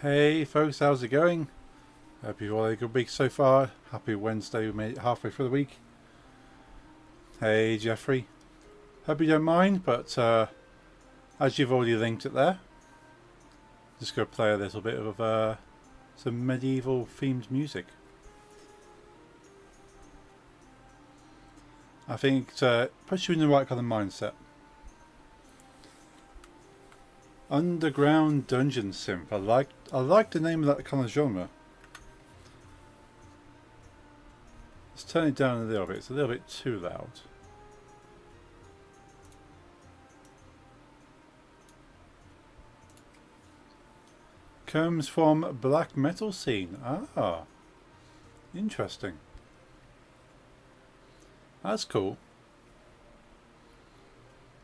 Hey folks, how's it going? Hope you've all had a good week so far. Happy Wednesday, we made it halfway through the week. Hey Jeffrey, hope you don't mind, but as you've already linked it there, just going to play a little bit of some medieval themed music. I think it puts you in the right kind of mindset. Underground dungeon synth. I like the name of that kind of genre. Let's turn it down a little bit. It's a little bit too loud. Comes from black metal scene. Ah, interesting. That's cool.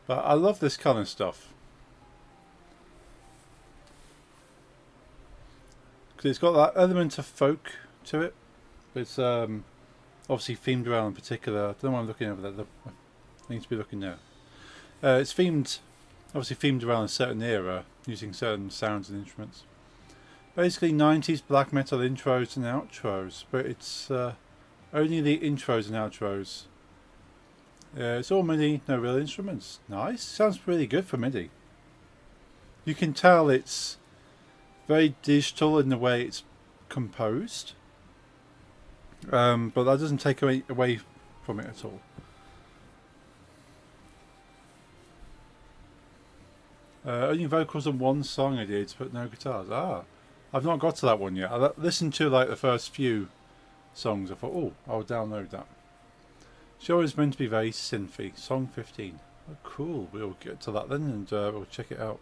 But I love this kind of stuff. Because it's got that element of folk to it. It's obviously themed around in particular. I don't know why I'm looking over there. I need to be looking there. It's obviously themed around a certain era, using certain sounds and instruments. Basically 90s black metal intros and outros, but it's only the intros and outros. It's all MIDI, no real instruments. Nice, sounds really good for MIDI. You can tell it's very digital in the way it's composed, but that doesn't take away from it at all. Only vocals on one song I did, but no guitars. I've not got to that one yet. I listened to like the first few songs. I thought, oh, I'll download that. Show is meant to be very synthy. Song 15. Oh, cool. We'll get to that then and we'll check it out.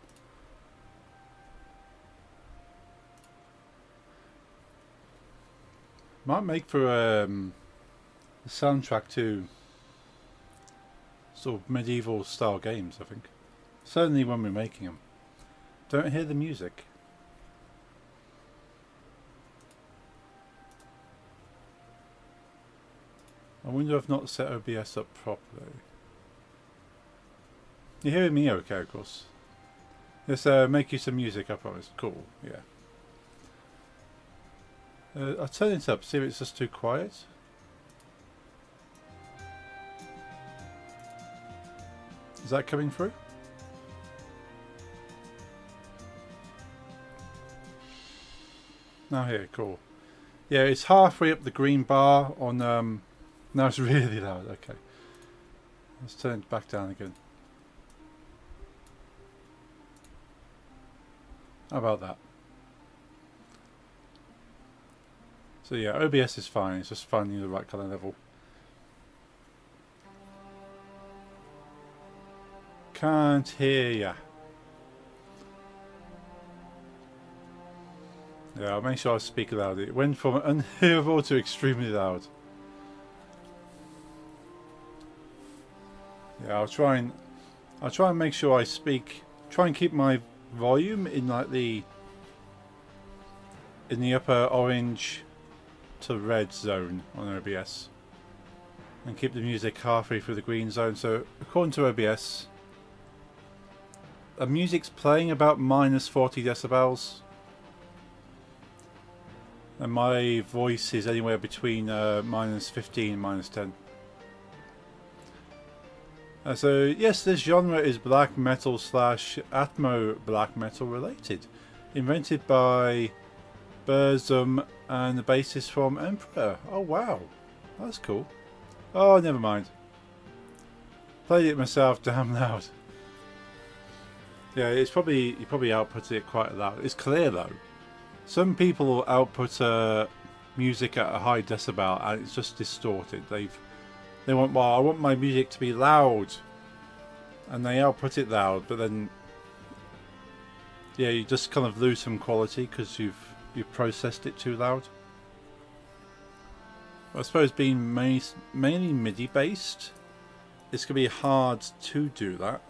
Might make for a soundtrack to sort of medieval style games, I think. Certainly when we're making them. Don't hear the music. I wonder if I've not set OBS up properly. You're hearing me okay, of course. Let's make you some music, I promise. Cool, yeah. I'll turn it up, see if it's just too quiet. Is that coming through? Now here, cool. Yeah, it's halfway up the green bar on... now it's really loud, okay. Let's turn it back down again. How about that? So yeah, OBS is fine, it's just finding the right kind of level. Can't hear ya. Yeah, I'll make sure I speak loud. It went from unhearable to extremely loud. Yeah, I'll try and make sure I speak. Try and keep my volume in like in the upper orange to red zone on OBS, and keep the music halfway through the green zone. So according to OBS, the music's playing about minus 40 decibels, and my voice is anywhere between minus 15 and minus 10. So yes, this genre is black metal / atmo black metal related, invented by Burzum and the bassist from Emperor. Oh wow, that's cool. Oh, never mind. Played it myself damn loud. Yeah, you probably output it quite loud. It's clear though. Some people will output music at a high decibel and it's just distorted. They want, well, I want my music to be loud, and they output it loud, but then, yeah, you just kind of lose some quality because you've processed it too loud. I suppose being mainly MIDI based, it's gonna be hard to do that,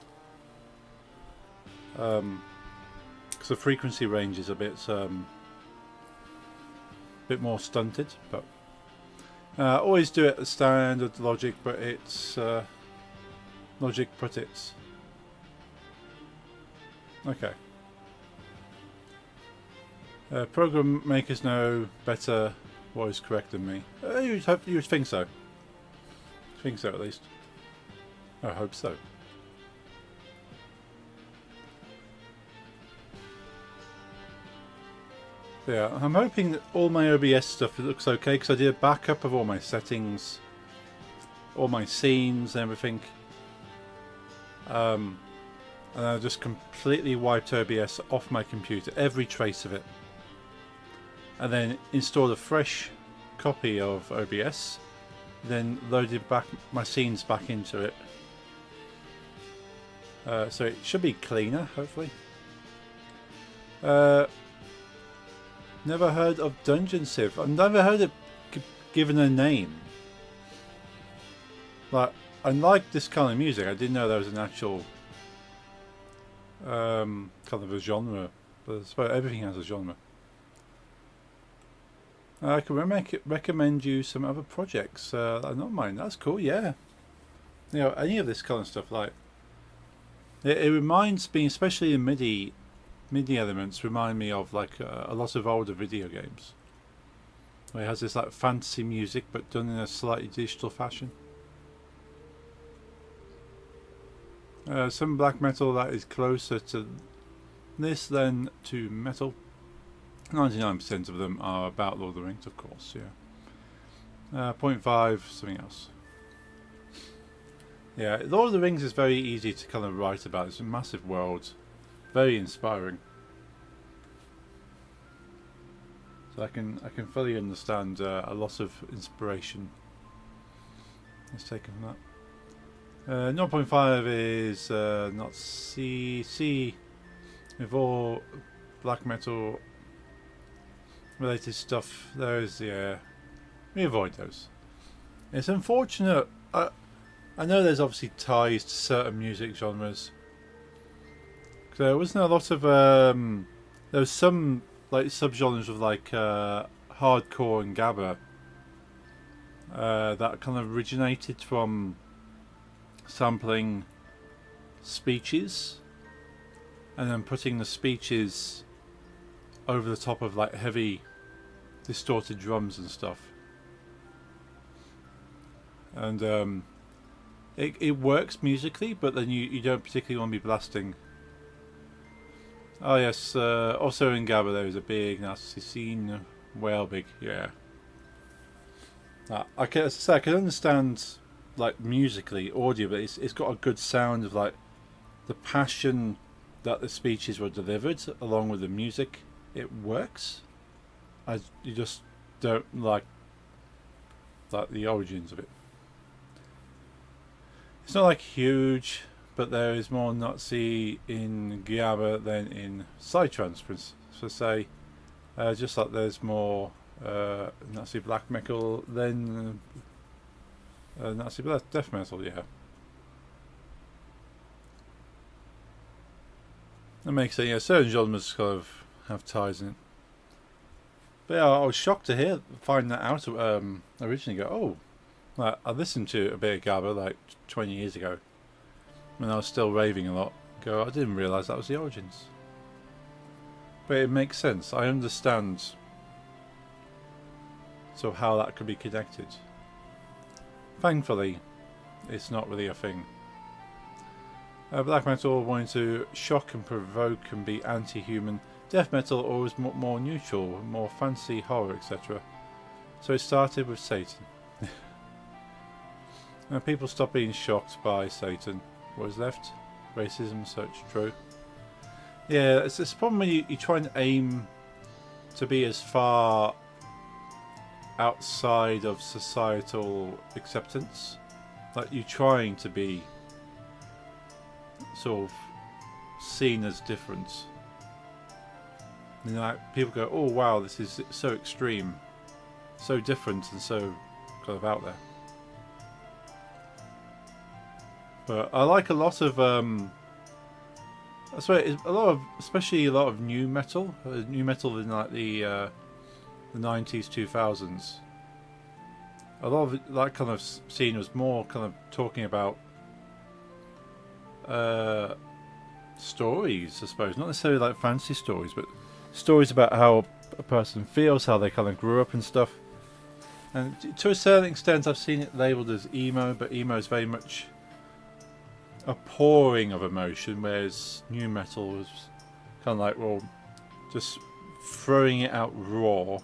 because the frequency range is a bit more stunted, but. Always do it as standard Logic, but it's Logic put it. Okay. Program makers know better what is correct than me. You would think so. Think so, at least. I hope so. Yeah, I'm hoping that all my OBS stuff looks okay, because I did a backup of all my settings, all my scenes and everything. And I just completely wiped OBS off my computer, every trace of it. And then installed a fresh copy of OBS, then loaded back my scenes back into it. So it should be cleaner, hopefully. Never heard of Dungeon Civ. I've never heard it given a name. Like, I like this kind of music. I didn't know there was an actual kind of a genre, but I suppose everything has a genre. I can recommend you some other projects. Not mine. That's cool. Yeah. You know, any of this kind of stuff. Like, it reminds me, especially in MIDI elements, remind me of like a lot of older video games. Where it has this like fantasy music, but done in a slightly digital fashion. Some black metal that is closer to this than to metal. 99% of them are about Lord of the Rings, of course, yeah. 0.5, something else. Yeah, Lord of the Rings is very easy to kind of write about. It's a massive world, very inspiring. So I can fully understand a lot of inspiration is taken from that. 0.5 is not C with all black metal related stuff. Those, yeah, we avoid those. It's unfortunate. I know there's obviously ties to certain music genres. There wasn't a lot of there was some like subgenres of like hardcore and gabba that kind of originated from sampling speeches and then putting the speeches over the top of like heavy distorted drums and stuff, and it works musically, but then you don't particularly want to be blasting. Oh yes, also in Gabba there is a big nasty scene, well big, yeah. I can understand like musically, audio, but it's got a good sound of like the passion that the speeches were delivered along with the music. It works. You just don't like the origins of it. It's not like huge, but there is more Nazi in Gabba than in Psytrance, for say. Just like there's more Nazi black metal than Nazi death metal, yeah. That makes it, yeah, certain genres kind of have ties in it. But yeah, I was shocked to find that out originally. Go, oh, I listened to a bit of Gabba like 20 years ago when I was still raving a lot. I didn't realise that was the origins. But it makes sense. I understand so how that could be connected. Thankfully, it's not really a thing. Black metal wanting to shock and provoke and be anti-human. Death metal always more neutral, more fancy, horror, etc. So it started with Satan. And people stopped being shocked by Satan. What is left? Racism, such true. Yeah, it's this problem when you try and aim to be as far outside of societal acceptance. Like you're trying to be sort of seen as different. You know, like people go, oh wow, this is so extreme, so different and so kind of out there. But I like a lot of I swear, especially a lot of new metal in like the 90s, 2000s. A lot of that kind of scene was more kind of talking about stories, I suppose, not necessarily like fantasy stories, but stories about how a person feels, how they kind of grew up and stuff. And to a certain extent, I've seen it labelled as emo, but emo is very much a pouring of emotion, whereas new metal was kind of like, well, just throwing it out raw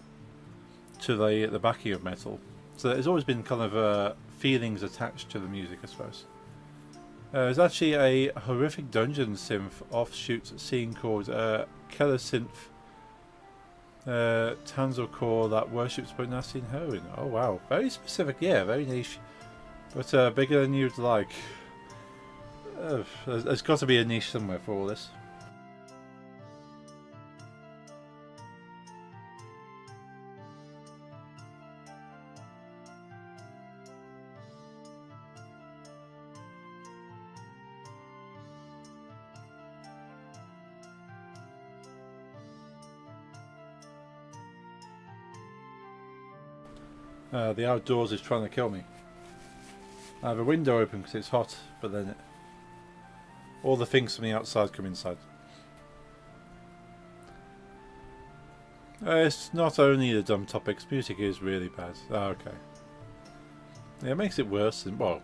to the backing of metal. So there's always been kind of feelings attached to the music, I suppose. There's actually a Horrific Dungeon synth offshoot scene called Keller Synth Tanzor Core that worships both nasty and heroin. Oh wow, very specific, yeah, very niche, but bigger than you'd like. There's got to be a niche somewhere for all this. The outdoors is trying to kill me. I have a window open because it's hot, but then all the things from the outside come inside. It's not only the dumb topics, music is really bad. Oh, okay. Yeah, it makes it worse, well,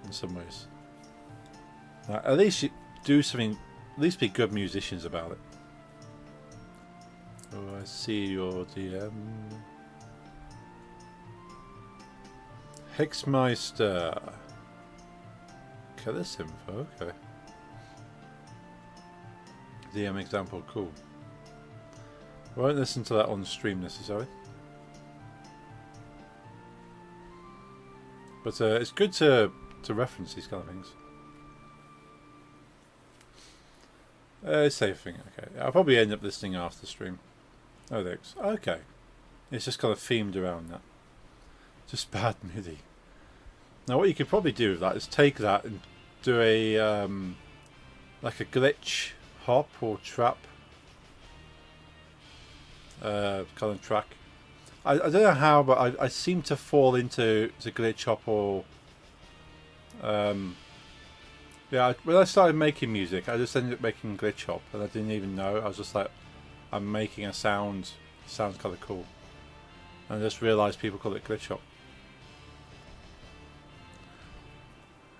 in some ways. At least you do something, at least be good musicians about it. Oh, I see your DM. Hexmeister. Keller Synth, okay. DM example, cool. I won't listen to that on stream necessarily. But it's good to reference these kind of things. Safe thing, okay. I'll probably end up listening after the stream. Oh, thanks. Okay. It's just kind of themed around that. Just bad MIDI. Now what you could probably do with that is take that and do a like a glitch hop or trap kind of track. I don't know how, but I seem to fall into the glitch hop or yeah. When I started making music, I just ended up making glitch hop, and I didn't even know. I was just like, I'm making a sound. It sounds kind of cool, and I just realised people call it glitch hop.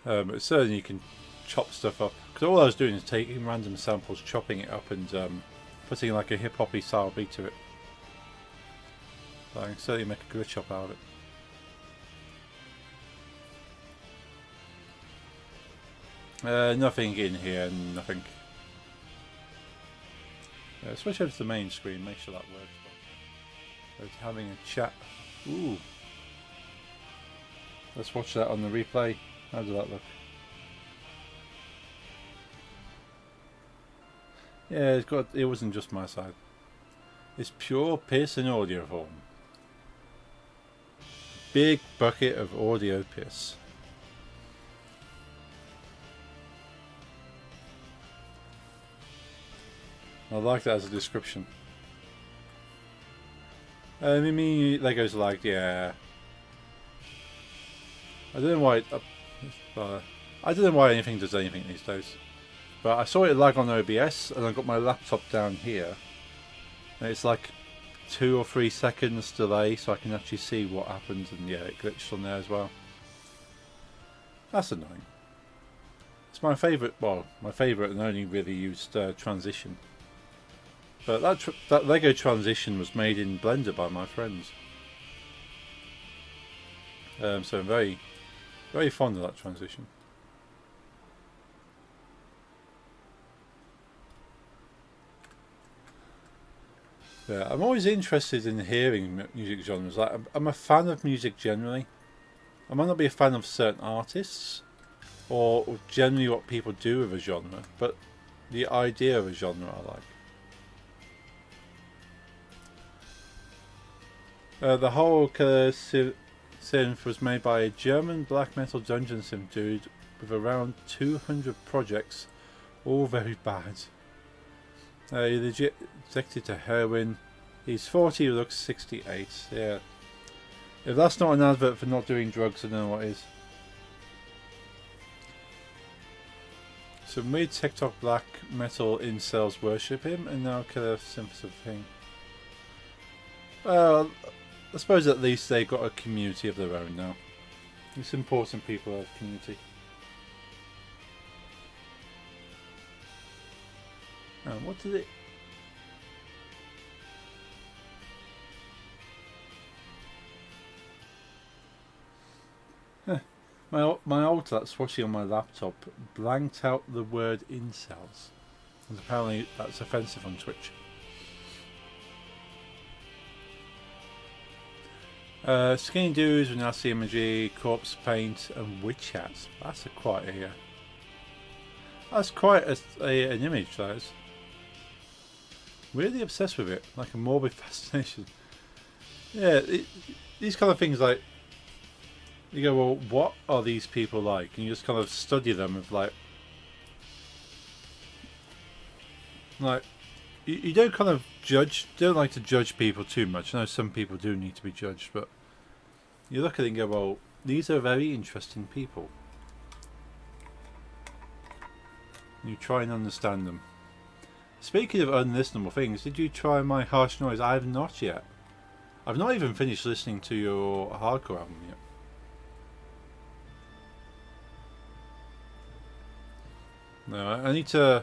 But certainly you can chop stuff up, because all I was doing is taking random samples, chopping it up, and putting like a hip hoppy style beat to it. So I can certainly make a glitch hop out of it. Nothing in here, nothing. Switch over to the main screen, make sure that works. We're having a chat. Ooh. Let's watch that on the replay. How does that look? Yeah, it wasn't just my side. It's pure piss in audio form. Big bucket of audio piss. I like that as a description. Mimi Lego's like, yeah. I don't know why. I don't know why anything does anything these days. But I saw it lag on OBS, and I got my laptop down here, and it's like 2 or 3 seconds delay, so I can actually see what happened, and yeah, it glitched on there as well. That's annoying. It's my favourite, well, my favourite and only really used transition. But that Lego transition was made in Blender by my friends. So I'm very, very fond of that transition. Yeah, I'm always interested in hearing music genres. Like, I'm a fan of music generally. I might not be a fan of certain artists, or generally what people do with a genre, but the idea of a genre I like. The whole synth was made by a German black metal dungeon synth dude with around 200 projects, all very bad. He legit addicted to heroin. He's 40, looks 68. Yeah. If that's not an advert for not doing drugs, I don't know what is. Some weird TikTok black metal incels worship him, and now Keller Synth's a thing. Well, I suppose at least they've got a community of their own now. It's important people have community. What did it... My altar that's watching on my laptop blanked out the word incels. And apparently that's offensive on Twitch. Skinny dudes with nasty imagery, corpse paint, and witch hats. That's quite a... that's quite an image, that is. Really obsessed with it, like a morbid fascination. Yeah, these kind of things, like, you go, well, what are these people like? And you just kind of study them with like you don't kind of judge, don't like to judge people too much. I know some people do need to be judged, but you look at it and go, well, these are very interesting people. And you try and understand them. Speaking of unlistenable things, did you try my Harsh Noise? I have not yet. I've not even finished listening to your hardcore album yet. No, I need to...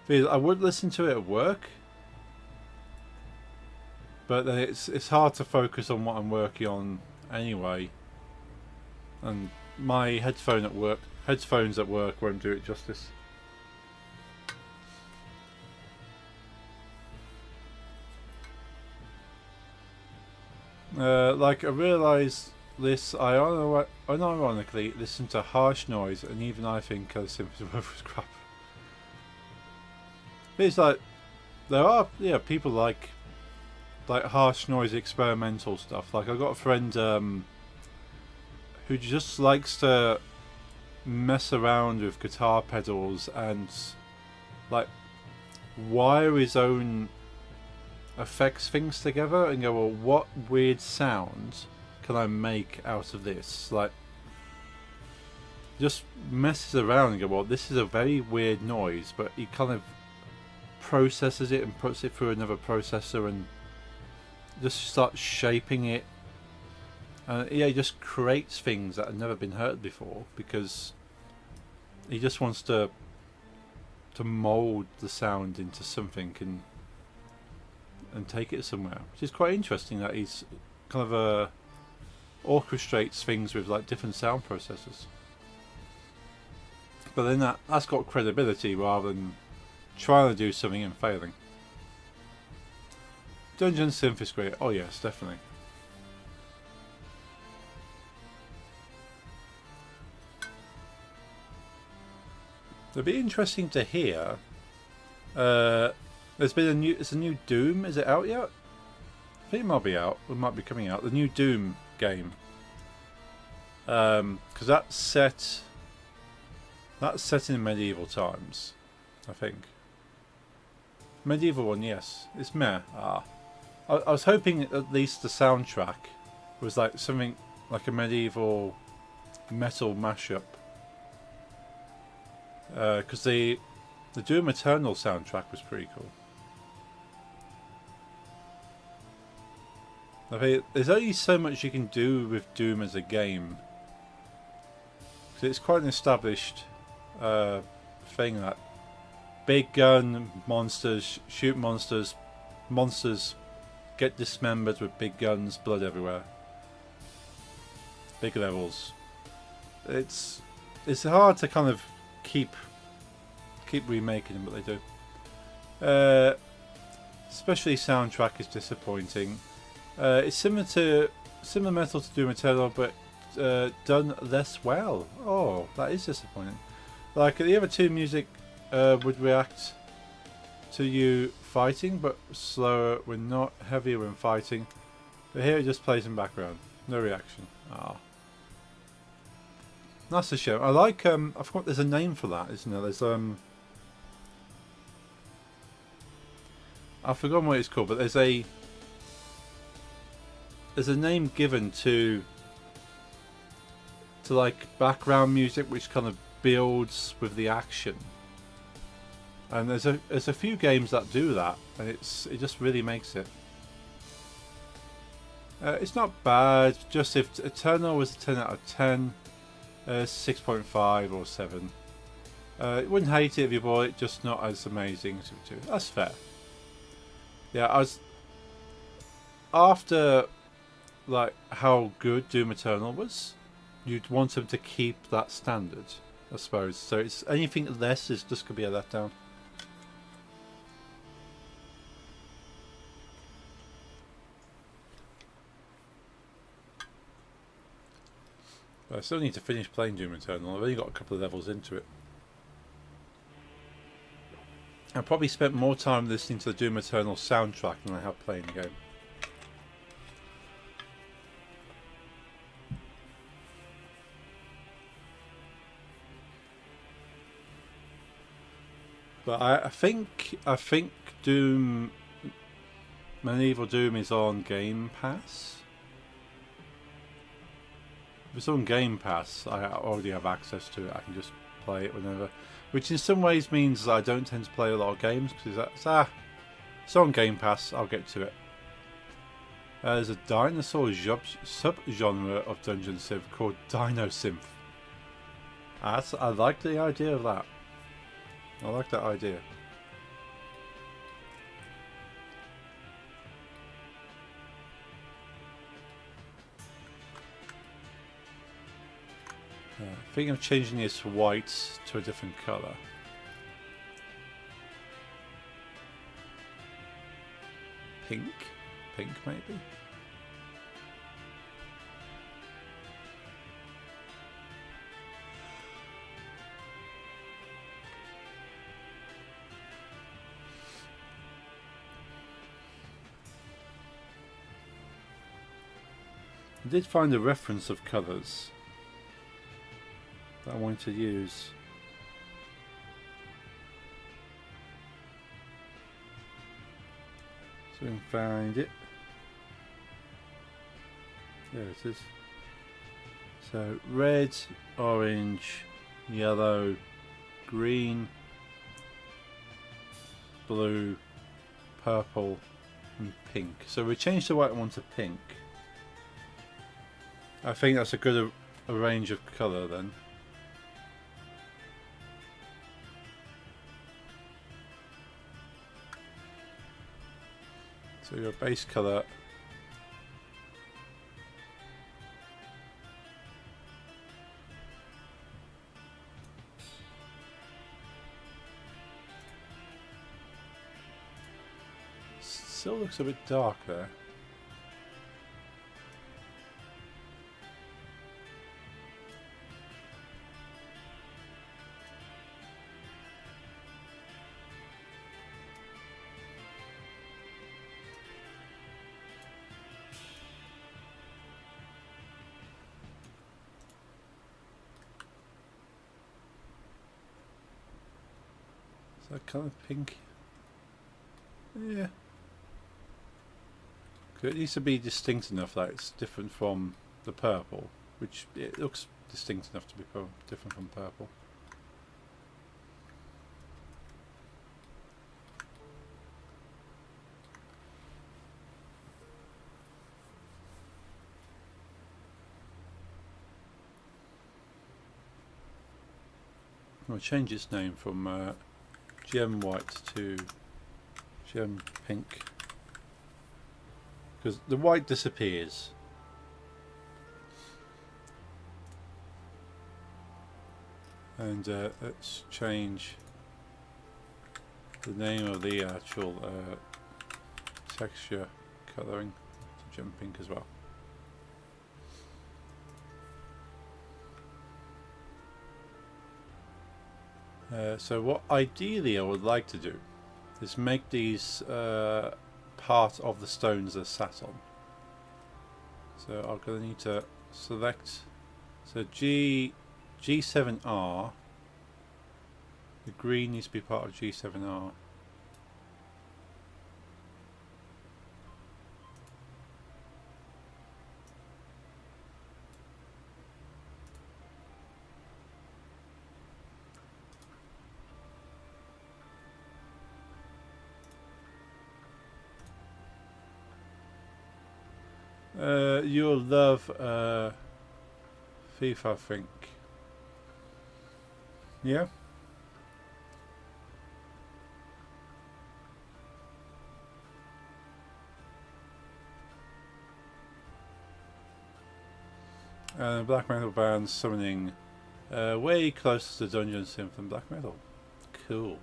I would listen to it at work, but then it's hard to focus on what I'm working on anyway, and my headphones at work won't do it justice. Like I realised this, I unironically listened to Harsh Noise, and even I think Sympathy was crap. It's like there are people like Harsh Noise experimental stuff. Like I got a friend who just likes to mess around with guitar pedals and like wire his own effects things together and go, well, what weird sound can I make out of this? Like just messes around and go, well, this is a very weird noise, but he kind of processes it and puts it through another processor and just starts shaping it. He just creates things that have never been heard before because he just wants to mold the sound into something and take it somewhere, which is quite interesting that he's kind of orchestrates things with like different sound processors. But then that's got credibility rather than trying to do something and failing. Dungeon Synth is great. Oh yes, definitely. It'd be interesting to hear. There's been it's a new Doom. Is it out yet? I think it might be out. It might be coming out. The new Doom game. Because that's set in medieval times, I think. Medieval one, yes. It's meh. I was hoping at least the soundtrack was like something like a medieval metal mashup. Because the Doom Eternal soundtrack was pretty cool. I think there's only so much you can do with Doom as a game. Because it's quite an established thing that big gun monsters shoot monsters, monsters get dismembered with big guns, blood everywhere, big levels. It's hard to kind of keep remaking them, but they do. Especially soundtrack is disappointing. It's similar metal to Doom Eternal, but done less well. Oh, that is disappointing. Like the other two music would react to you fighting, but slower when not, heavier when fighting. But here it just plays in background, no reaction. Ah, that's a shame. I like I forgot there's a name for that, isn't there? There's I've forgotten what it's called, but there's a name given to like background music which kind of builds with the action. And there's a few games that do that, and it just really makes it. It's not bad, just if Eternal was a 10 out of 10, 6.5 or 7. Wouldn't hate it if you bought it, just not as amazing as it would. That's fair. Yeah, I was... After, like, how good Doom Eternal was, you'd want them to keep that standard, I suppose. So it's anything less is just going to be a letdown. But I still need to finish playing Doom Eternal. I've only got a couple of levels into it. I probably spent more time listening to the Doom Eternal soundtrack than I have playing the game. But I think Doom Medieval Doom is on Game Pass. If it's on Game Pass, I already have access to it. I can just play it whenever. Which in some ways means I don't tend to play a lot of games, because it's on Game Pass, I'll get to it. There's a dinosaur sub-genre of Dungeon Civ called Dino Synth. I like the idea of that. I like that idea. I think I'm changing this white to a different colour. Pink maybe? I did find a reference of colours that I wanted to use. So we can find it. There it is. So red, orange, yellow, green, blue, purple and pink. So we changed the white one to pink. I think that's a good a range of colour then. So your base colour still looks a bit dark there. Is that kind of pink? Yeah. It needs to be distinct enough that it's different from the purple, which it looks distinct enough to be different from purple. I'll change its name from Gem White to Gem Pink, because the white disappears. And let's change the name of the actual texture colouring to Gem Pink as well. So what ideally I would like to do is make these part of the stones they're sat on. So I'm going to need to select, so G7R, the green needs to be part of G7R. You'll love FIFA, I think. Yeah? Black Metal Band summoning way closer to Dungeon Synth than Black Metal. Cool.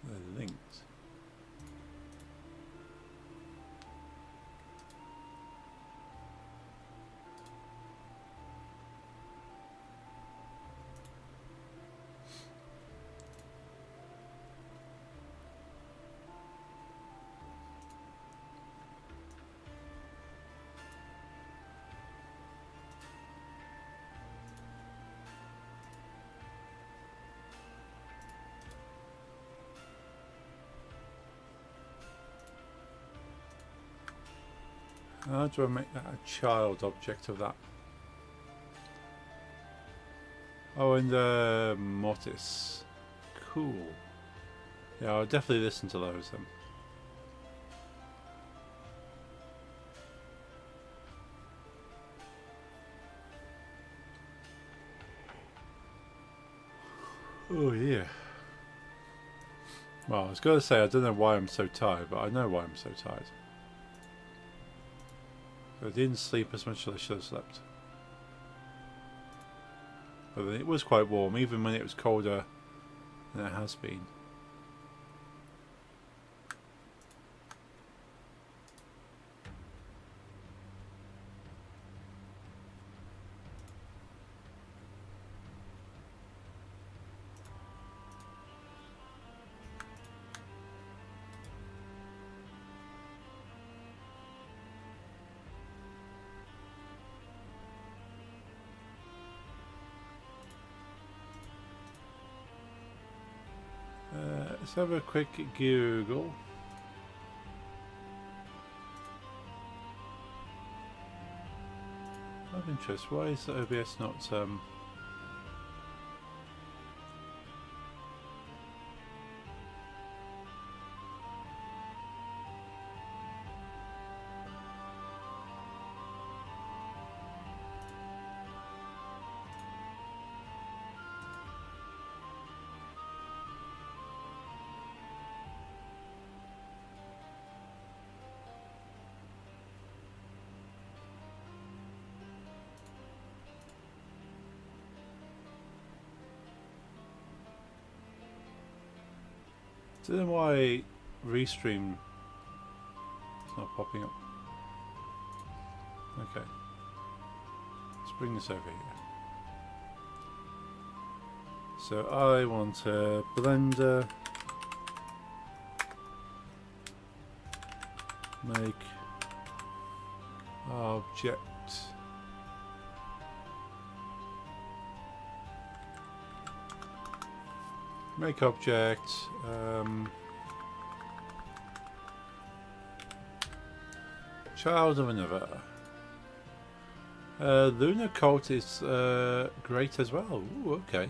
They're linked. How do I make that a child object of that? Oh, and Mortis. Cool. Yeah, I'll definitely listen to those then. Oh yeah. Well, I was going to say I don't know why I'm so tired, but I know why I'm so tired. I didn't sleep as much as I should have slept. But it was quite warm, even when it was colder than it has been. Let's have a quick Google. Of interest, why is the OBS not I don't know why Restream is not popping up. Okay. Let's bring this over here. So I want a Blender make object child of another. Lunar Cult is great as well. Ooh, okay.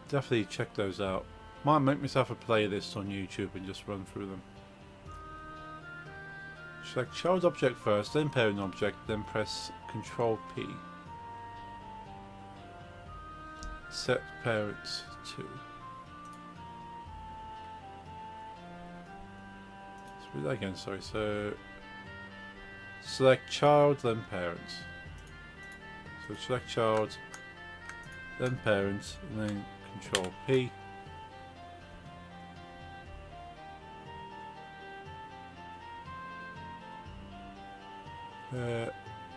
Definitely check those out. Might make myself a playlist on YouTube and just run through them. Select child object first, then parent object, then press Ctrl P. Set parents to. Let's do that again, sorry. So select child, then parents. So select child, then parents, and then Control P.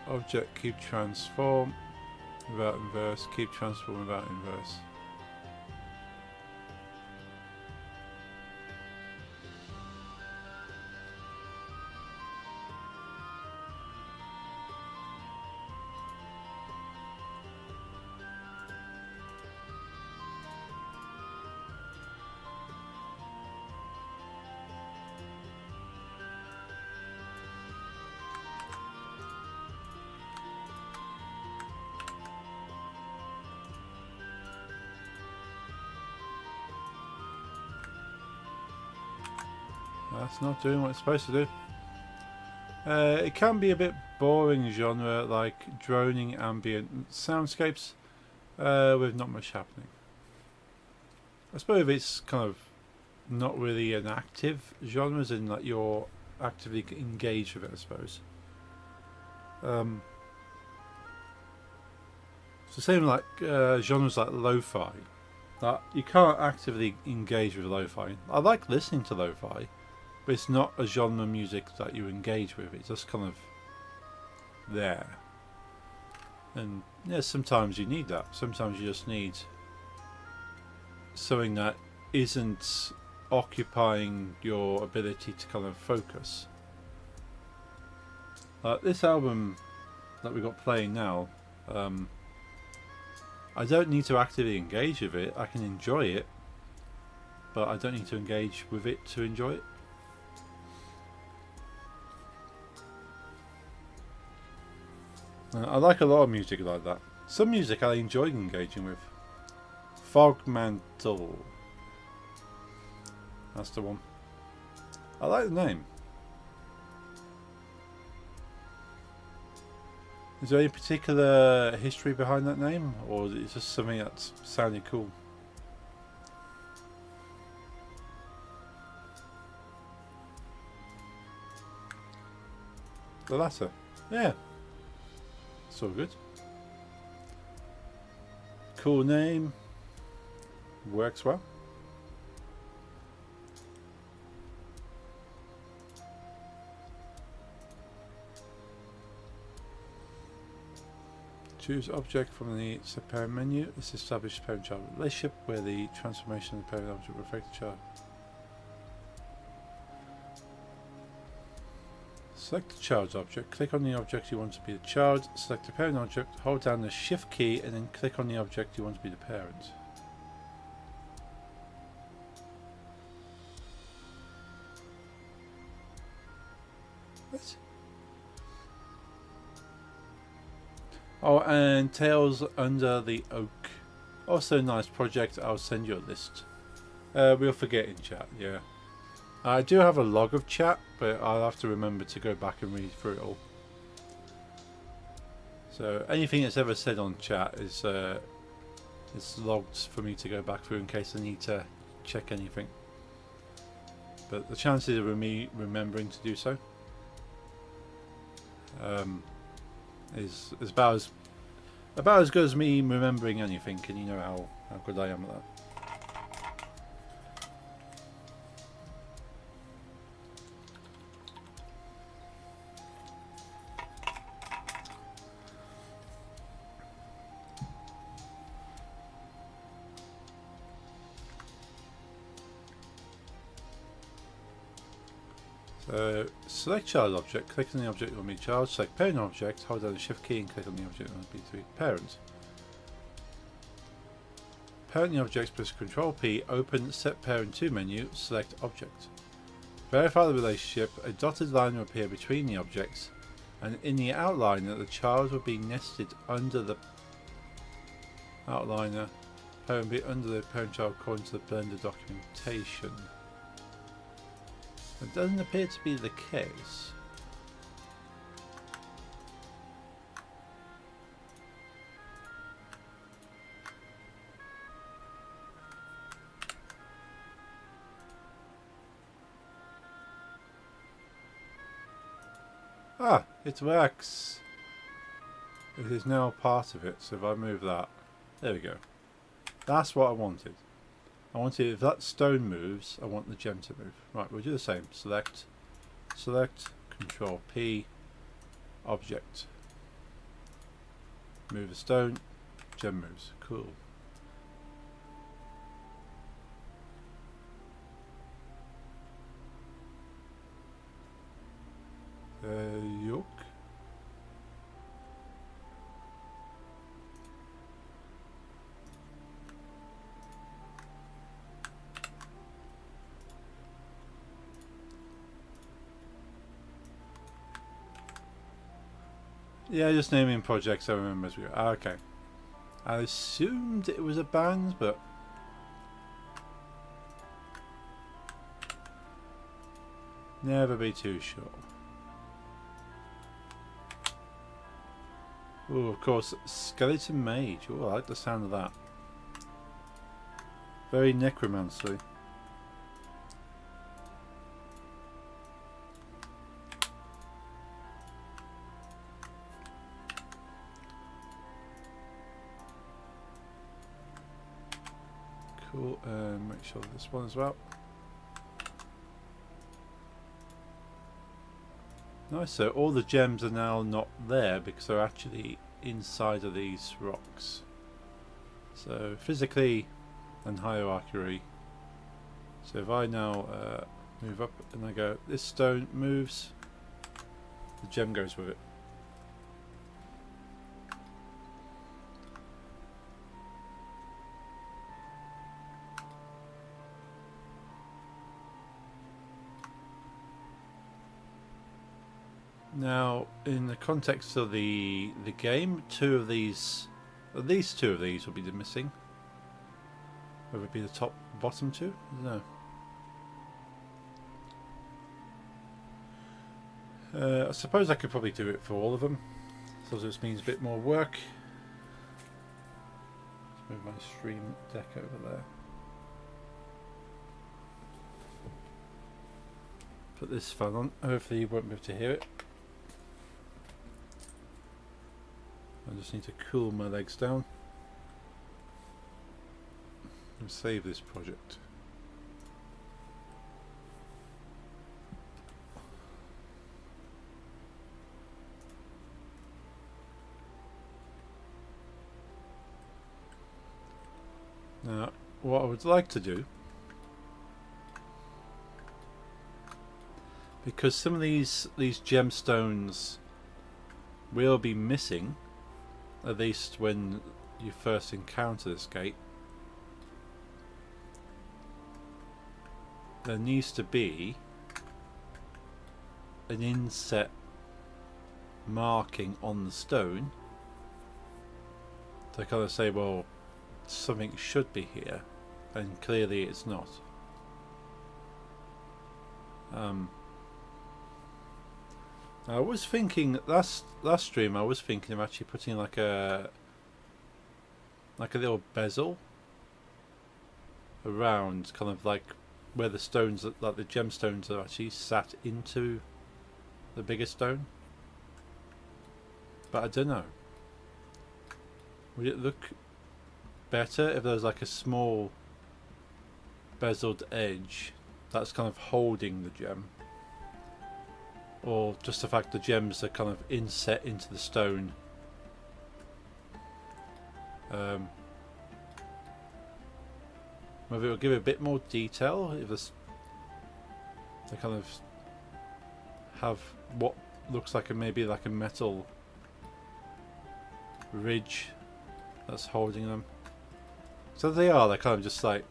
Object keep transform without inverse, keep transform without inverse. That's not doing what it's supposed to do. It can be a bit boring genre, like droning ambient soundscapes with not much happening. I suppose it's kind of not really an active genre, as in that you're actively engaged with it, I suppose. It's the same like genres like lo-fi. That you can't actively engage with lo-fi. I like listening to lo-fi, but it's not a genre of music that you engage with. It's just kind of there. And yeah, sometimes you need that. Sometimes you just need something that isn't occupying your ability to kind of focus. This album that we got playing now, I don't need to actively engage with it. I can enjoy it, but I don't need to engage with it to enjoy it. I like a lot of music like that. Some music I enjoy engaging with. Fogmantle. That's the one. I like the name. Is there any particular history behind that name, or is it just something that's sounded cool? The latter. Yeah. It's all good. Cool name. Works well. Choose object from the set parent menu. This establishes parent-child relationship where the transformation of the parent object reflects the child. Select the child's object, click on the object you want to be the child, select the parent object, hold down the shift key and then click on the object you want to be the parent. What? Oh, and Tales Under the Oak. Also a nice project, I'll send you a list. We'll forget in chat, yeah. I do have a log of chat, but I'll have to remember to go back and read through it all. So anything that's ever said on chat is logged for me to go back through in case I need to check anything. But the chances of me remembering to do so is about as good as me remembering anything, and you know how good I am at that. So select child object, click on the object you want to be child, select parent object, hold down the shift key and click on the object you want to be parent. Parent the object, press Control P, open set parent to menu, select object. Verify the relationship, a dotted line will appear between the objects and in the outliner the child will be nested under the outliner, parent will be under the parent child according to the Blender documentation. It doesn't appear to be the case. Ah, it works. It is now part of it, so if I move that, there we go. That's what I wanted. I wanted, if that stone moves, I want the gem to move. Right, we'll do the same. Select, Control P, object. Move the stone, gem moves. Cool. Yoke. Yeah, just naming projects I remember as we go. Ah, okay. I assumed it was a band, but Never be too sure. Oh, of course, Skeleton Mage. Oh, I like the sound of that. Very necromancy. Cool. Make sure this one as well. Nice. So all the gems are now not there because they're actually inside of these rocks. So physically and hierarchy. So if I now move up and I go, this stone moves, the gem goes with it. Now, in the context of the game, two of these, at least two of these will be missing. Whether it be the top, bottom two, I don't know. I suppose I could probably do it for all of them. So this means a bit more work. Let's move my stream deck over there. Put this fan on. Hopefully you won't be able to hear it. I just need to cool my legs down and save this project. Now, what I would like to do, because some of these gemstones will be missing, at least when you first encounter this gate, there needs to be an inset marking on the stone to kind of say, well, something should be here, and clearly it's not. I was thinking last stream. I was thinking of actually putting like a little bezel around, kind of like where the stones, like the gemstones, are actually sat into the bigger stone. But I don't know. Would it look better if there's like a small bezeled edge that's kind of holding the gem? Or just the fact the gems are kind of inset into the stone. Maybe it'll give it a bit more detail if they kind of have what looks like maybe like a metal ridge that's holding them. So they're kind of just like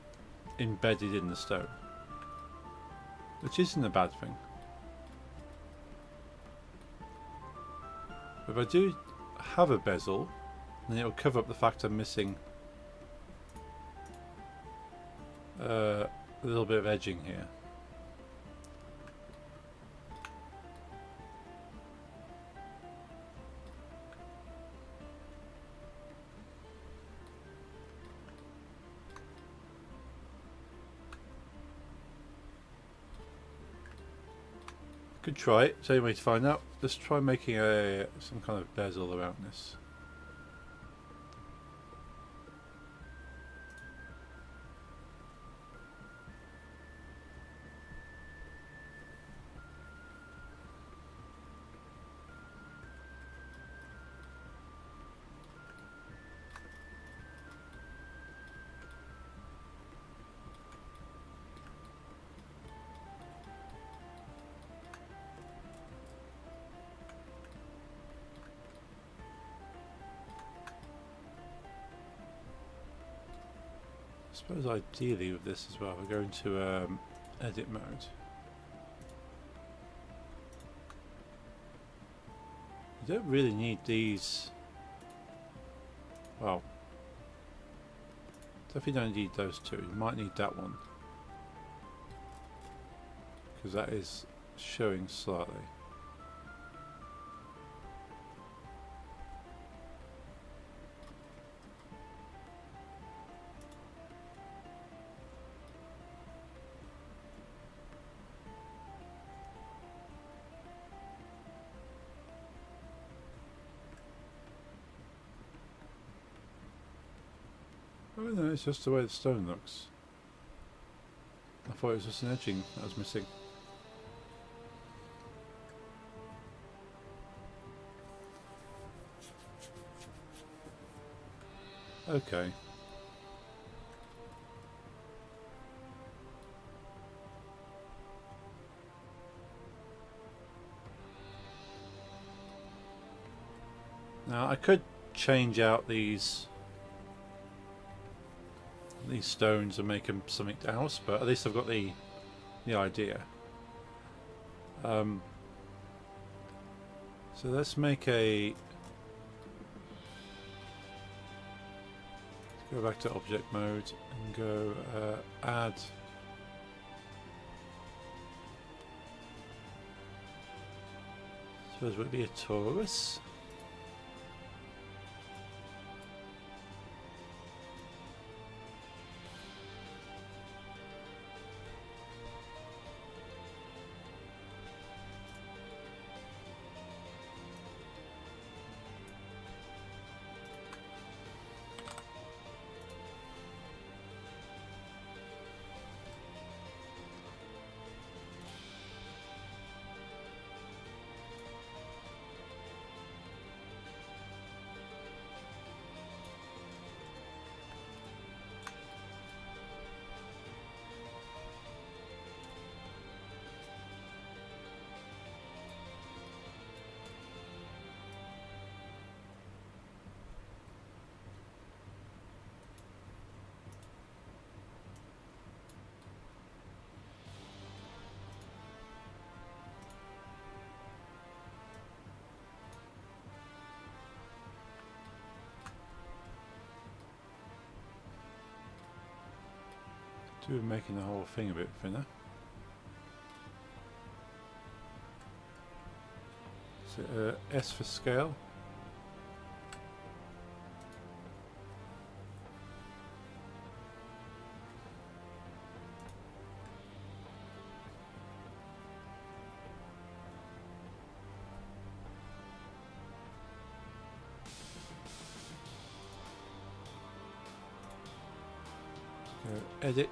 embedded in the stone, which isn't a bad thing. If I do have a bezel, then it'll cover up the fact I'm missing a little bit of edging here. Could try it. Same way to find out. Let's try making some kind of bezel around this. I suppose ideally with this as well, we're going to edit mode. You don't really need these. Well, definitely don't need those two. You might need that one, because that is showing slightly. Oh no, it's just the way the stone looks. I thought it was just an edging that was missing. Okay. Now I could change out these stones and make them something else, but at least I've got the idea. So let's make a. Let's go back to object mode and go add. Suppose it would be a torus. Do making the whole thing a bit thinner. So S for scale. Go edit.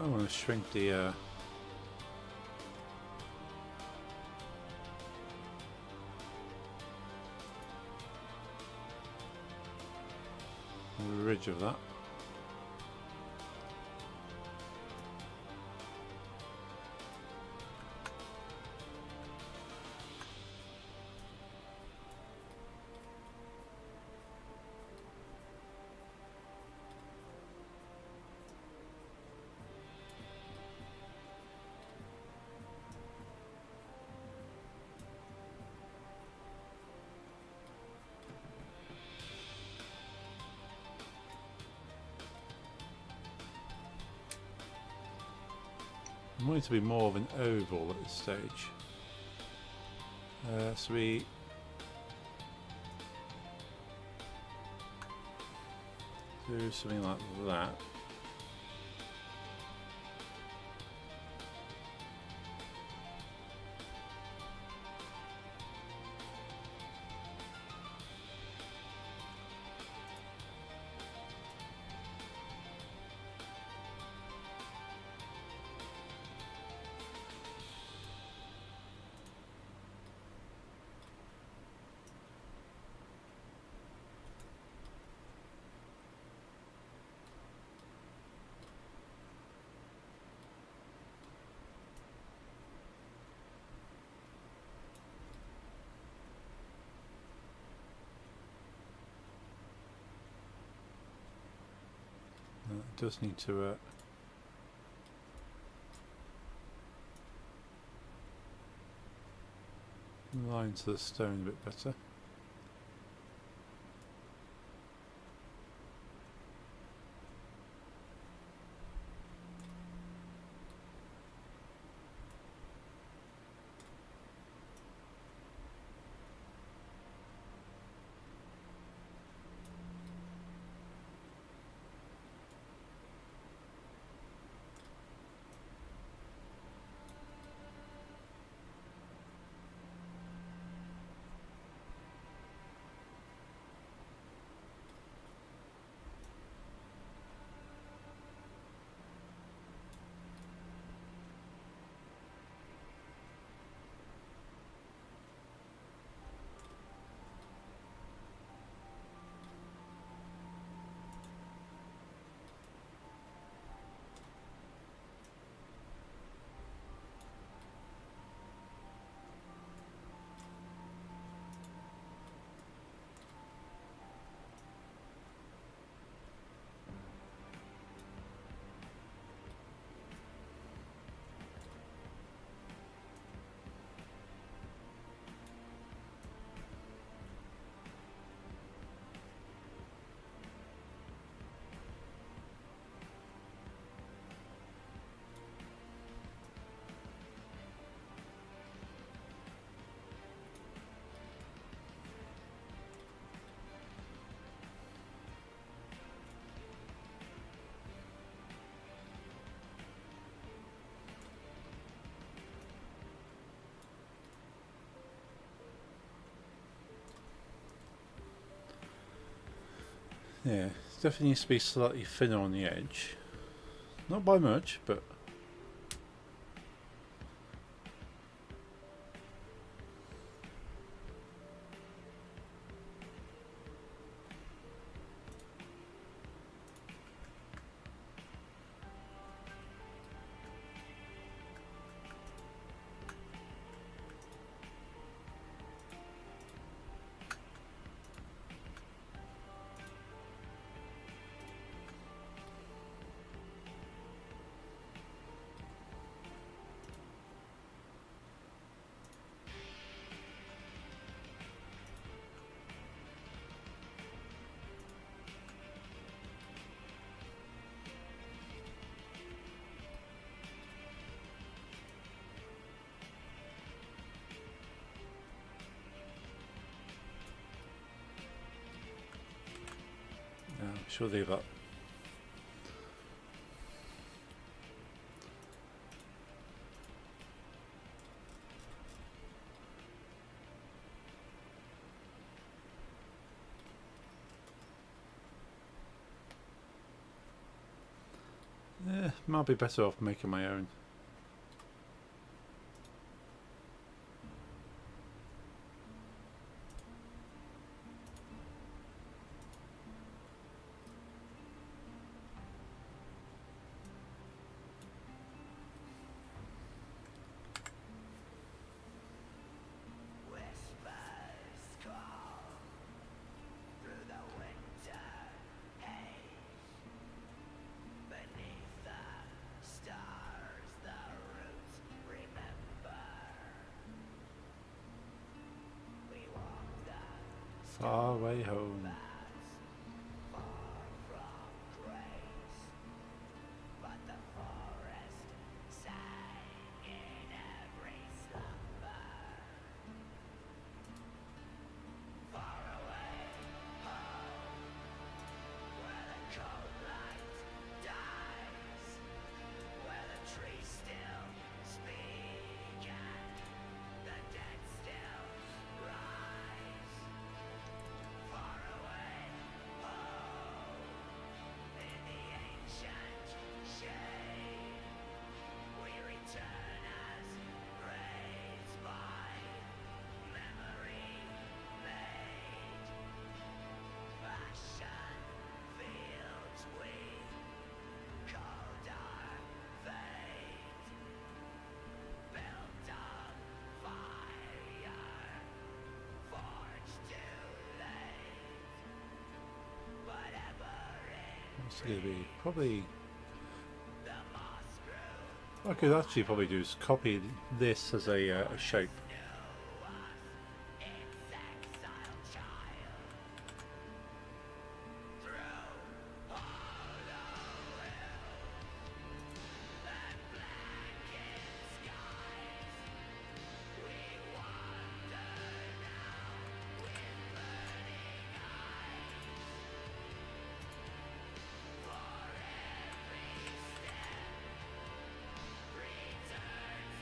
I want to shrink the ridge of that. I want it to be more of an oval at this stage. So we do something like that. It does need to line to the stone a bit better. Yeah, it definitely needs to be slightly thinner on the edge. Not by much, but she'll leave up. Yeah, might be better off making my own. Far way home. It's going to be probably. What I could actually probably do is copy this as a shape.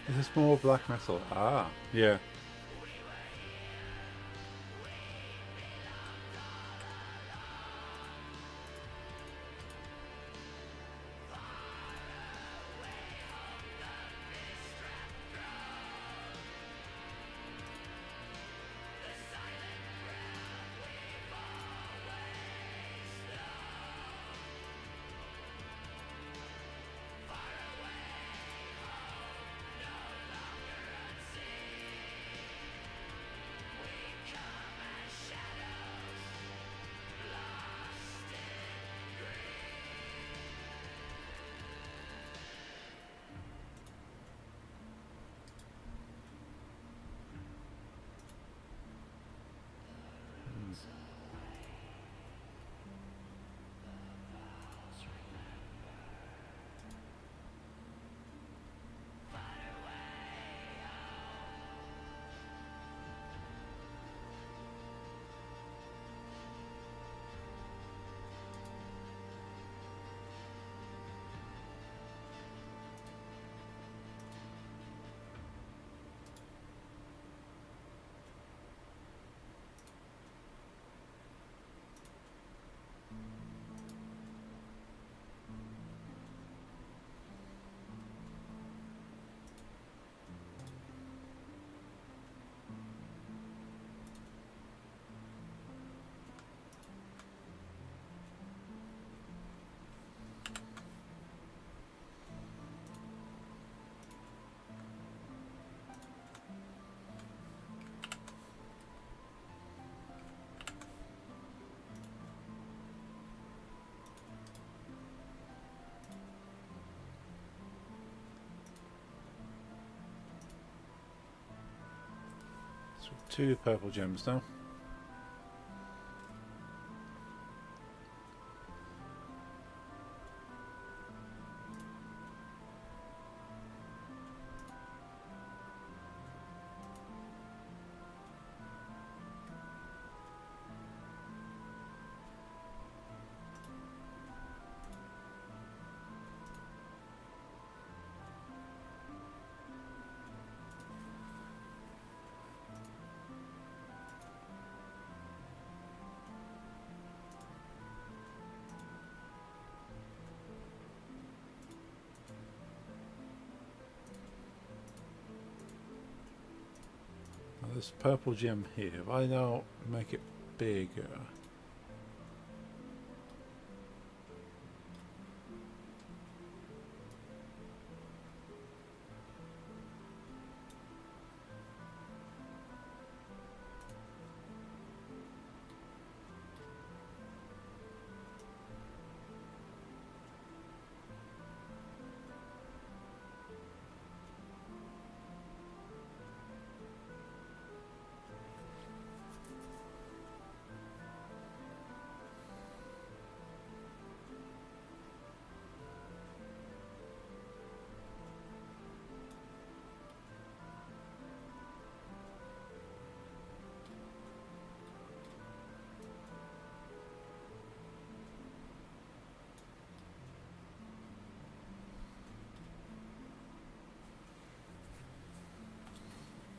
Is this more black metal? Ah, yeah. So 2 purple gems now. This purple gem here, if I now make it bigger,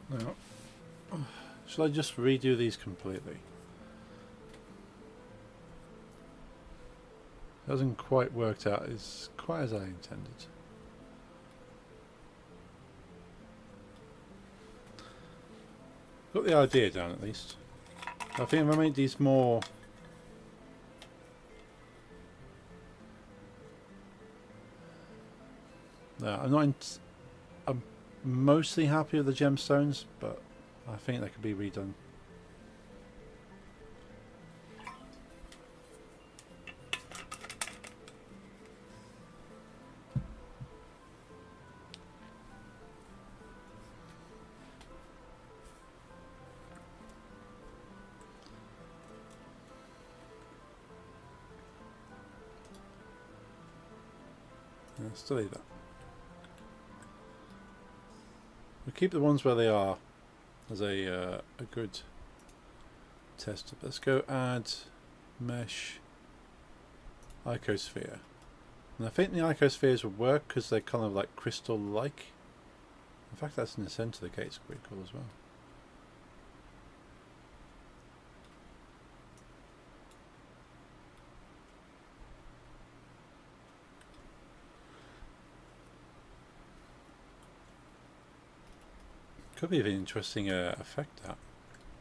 now, shall I just redo these completely? Hasn't quite worked out as quite as I intended. Got the idea down at least. I think if I make these more I'm mostly happy with the gemstones, but I think they could be redone. Let's delete that. We'll keep the ones where they are as a good test. Let's go add mesh icosphere. And I think the icospheres would work because they're kind of like crystal-like. In fact, that's in the centre of the gate's pretty cool as well. Could be an interesting effect, that.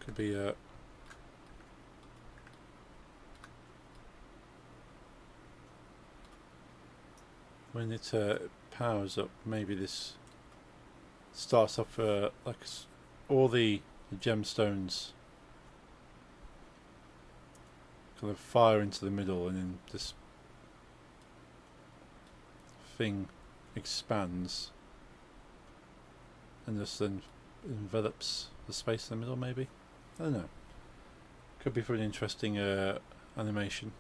Could be when it powers up, maybe this starts off like all the gemstones kind of fire into the middle, and then this thing expands and just then envelops the space in the middle, maybe? I don't know. Could be for an interesting animation.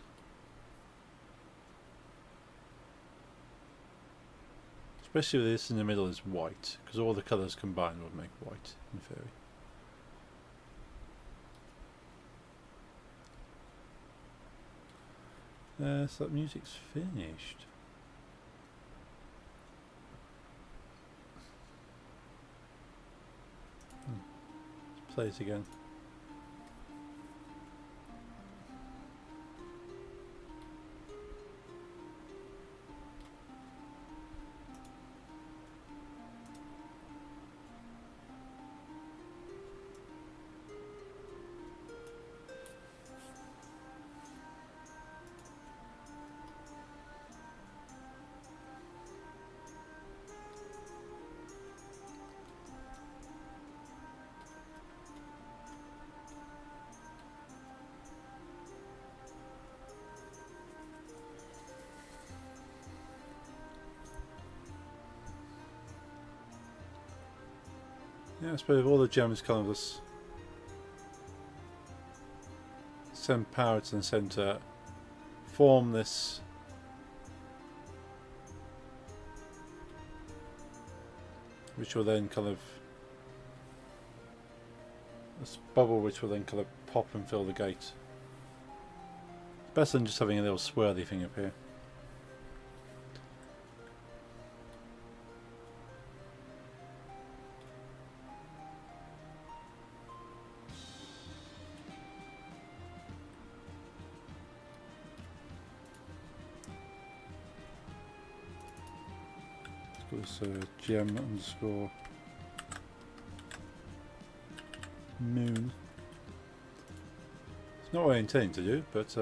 Especially if this in the middle is white, because all the colours combined would make white, in theory. So that music's finished. Let's play it again. Yeah, I suppose all the gems kind of just send power to the centre, form this which will then kind of this bubble which will then kind of pop and fill the gate. Better than just having a little swirly thing up here. Let's go this gem underscore moon. It's not what I intend to do, but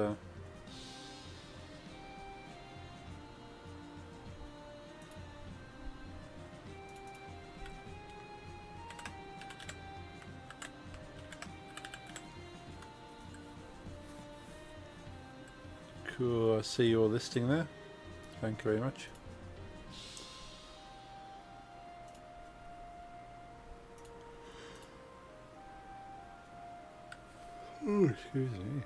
cool. I see your listing there. Thank you very much. Oh, excuse me.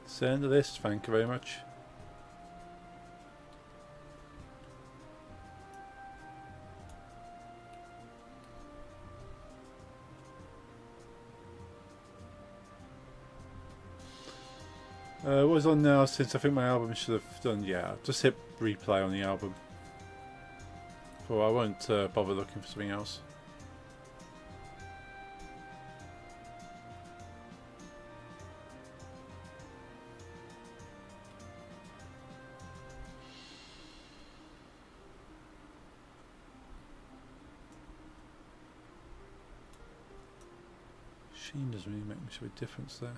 Send the list, thank you very much. What was on now, since I think my album should have done, yeah, just hit replay on the album. Well, I won't bother looking for something else. Sheen doesn't really make much of a difference there.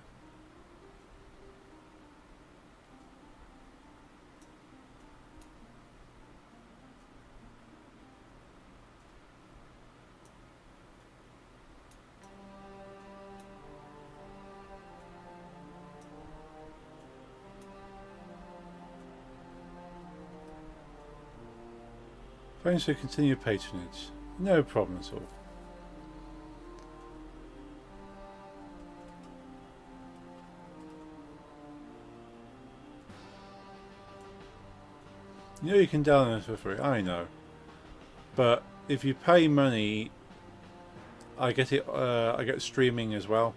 Thanks for continued patronage. No problem at all. You know you can download it for free, I know. But if you pay money I get it. I get streaming as well,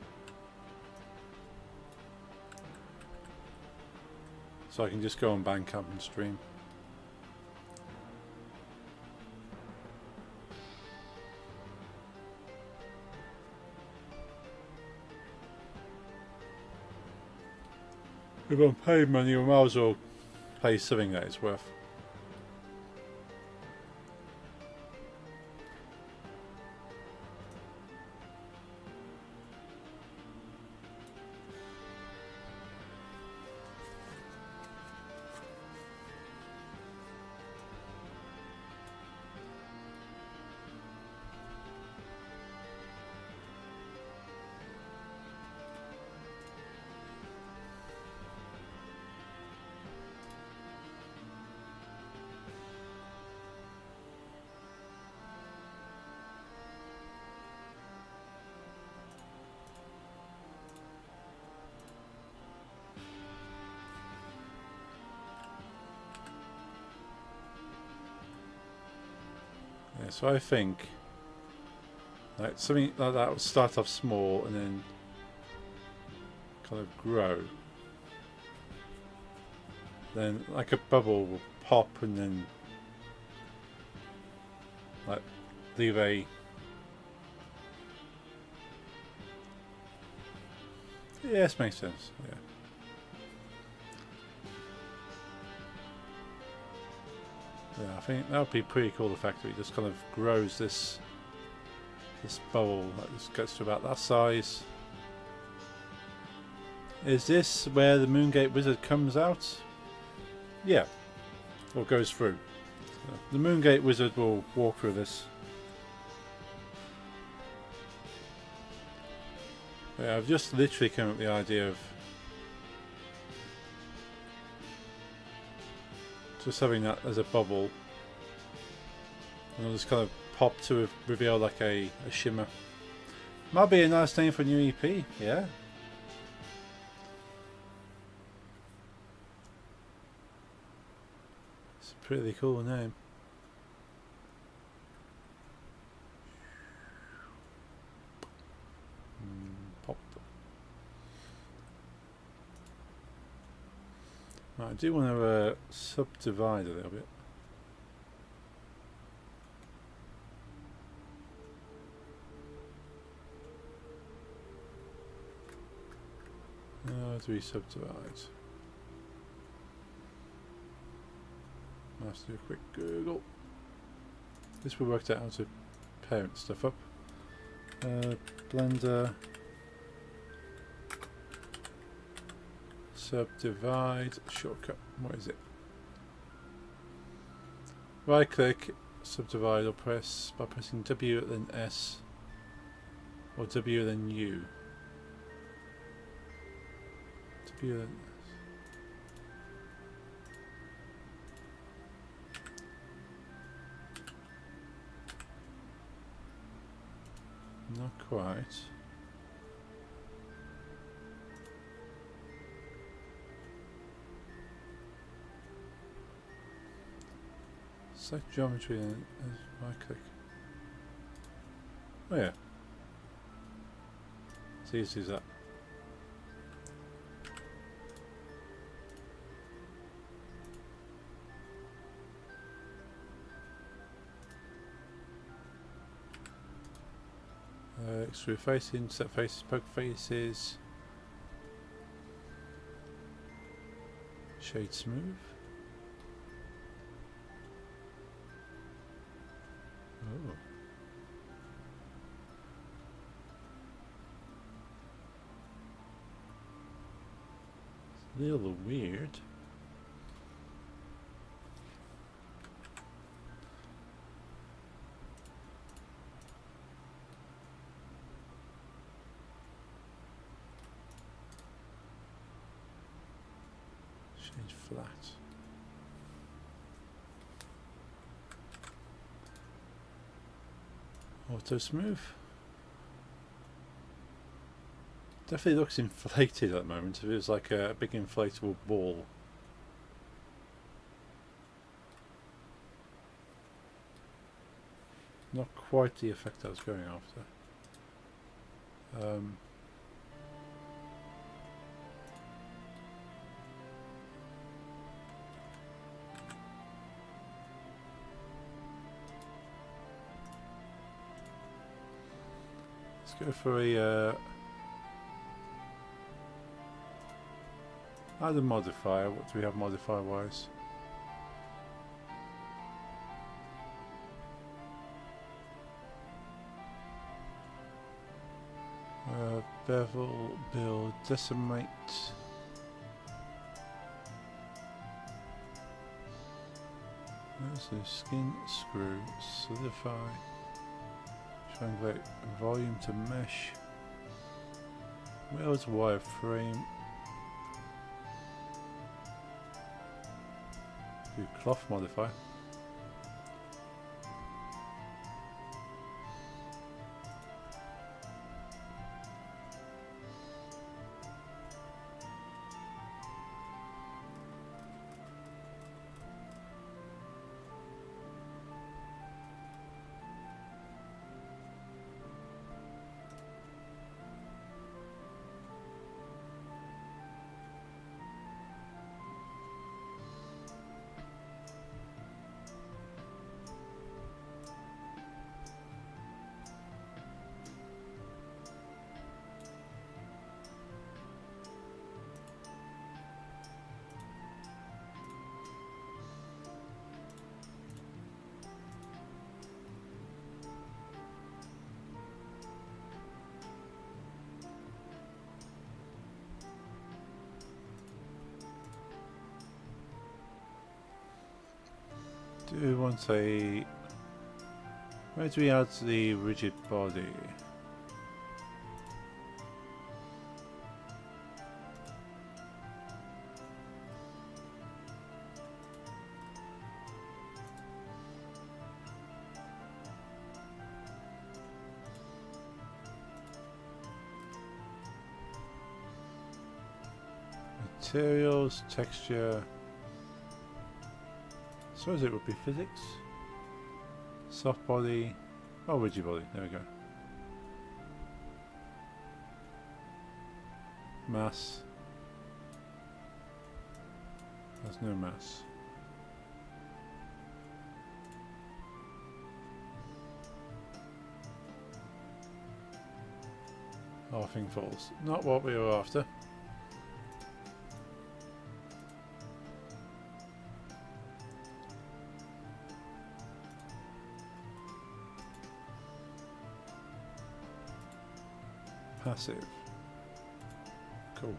so I can just go on Bandcamp and stream. If I'm paid money, I might as well pay something that it's worth. Yeah, so I think like something like that will start off small and then kind of grow. Then like a bubble will pop and then like leave a yes, makes sense. Yeah. Yeah, I think that would be pretty cool. The fact that it just kind of grows this bowl that just gets to about that size. Is this where the Moongate Wizard comes out? Yeah, or goes through. The Moongate Wizard will walk through this. Yeah, I've just literally come up with the idea of just having that as a bubble, and it'll just kind of pop to reveal like a shimmer. Might be a nice name for a new EP, yeah. It's a pretty cool name. Pop. Right, I do want to subdivide a little bit. How do we subdivide? I have to do a quick Google. This will work out how to parent stuff up. Blender subdivide shortcut. What is it? Right click, subdivide, or press by pressing W then S or W then U. W then S. Not quite. Select geometry and right click. Oh yeah. It's easy as that. Extrude facing, set faces, poke faces, shade smooth. Oh. It's a little weird. Shade flat. Auto smooth. Definitely looks inflated at the moment. It feels like a big inflatable ball. Not quite the effect I was going after. Um, let's go for a add a modifier. What do we have modifier wise? Bevel, build, decimate. There's a skin, screw, solidify, triangulate, volume to mesh, weld to wireframe, do cloth modify. Do we want a... Where do we add the rigid body? Materials, texture... I suppose it would be physics. Soft body. Oh, rigid body. There we go. Mass. There's no mass. Halving falls. Not what we were after. Passive. Cool.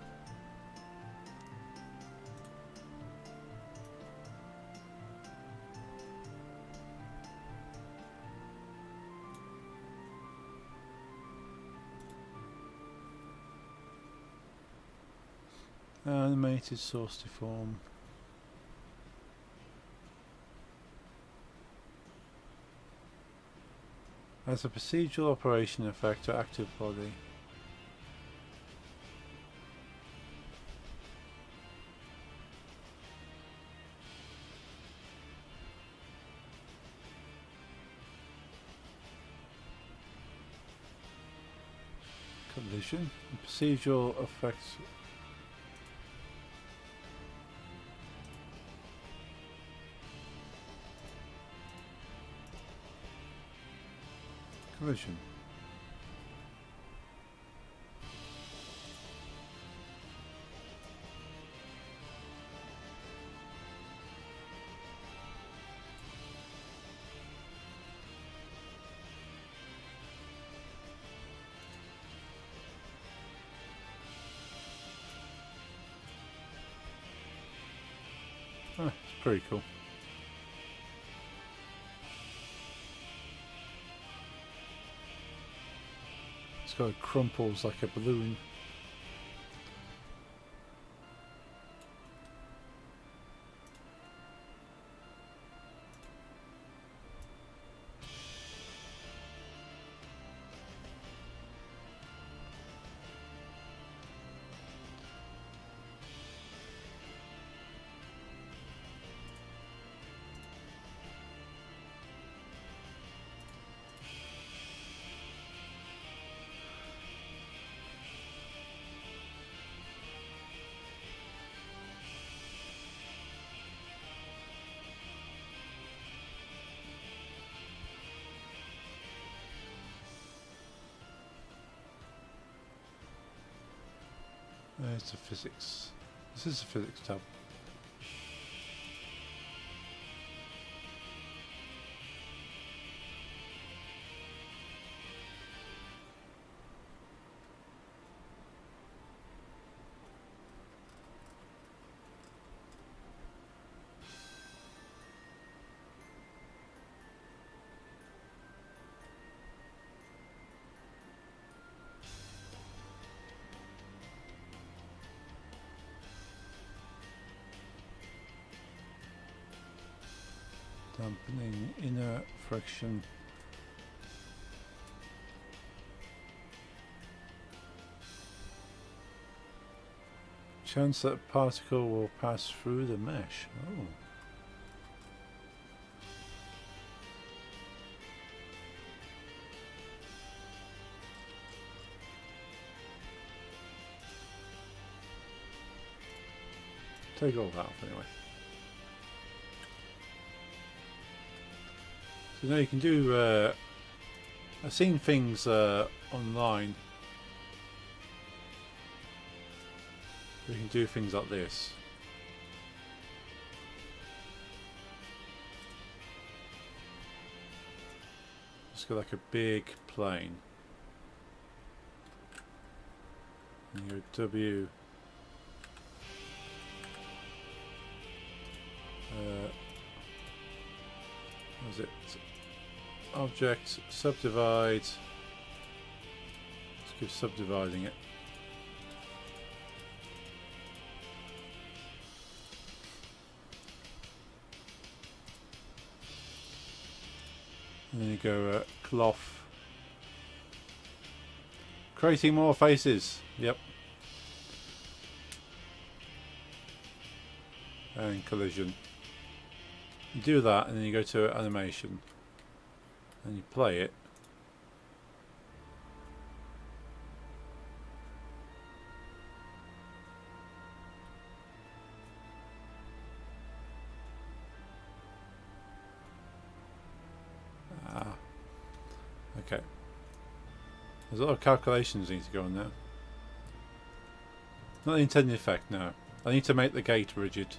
Animated source deform. As a procedural operation effect to active body. Collision. Procedural effects. Collision. Oh, it's pretty cool. It's got crumples like a balloon. There's the physics. This is the physics tab. Dampening inner friction. Chance that a particle will pass through the mesh. Oh. Take all that off anyway. So now you can do, I've seen things online. We can do things like this. Just got like a big plane. And you go W. What is it? Object, subdivide. Let's keep subdividing it. And then you go cloth. Creating more faces. Yep. And collision. You do that and then you go to animation. And you play it. Okay. There's a lot of calculations need to go on there. Not the intended effect, no. I need to make the gate rigid.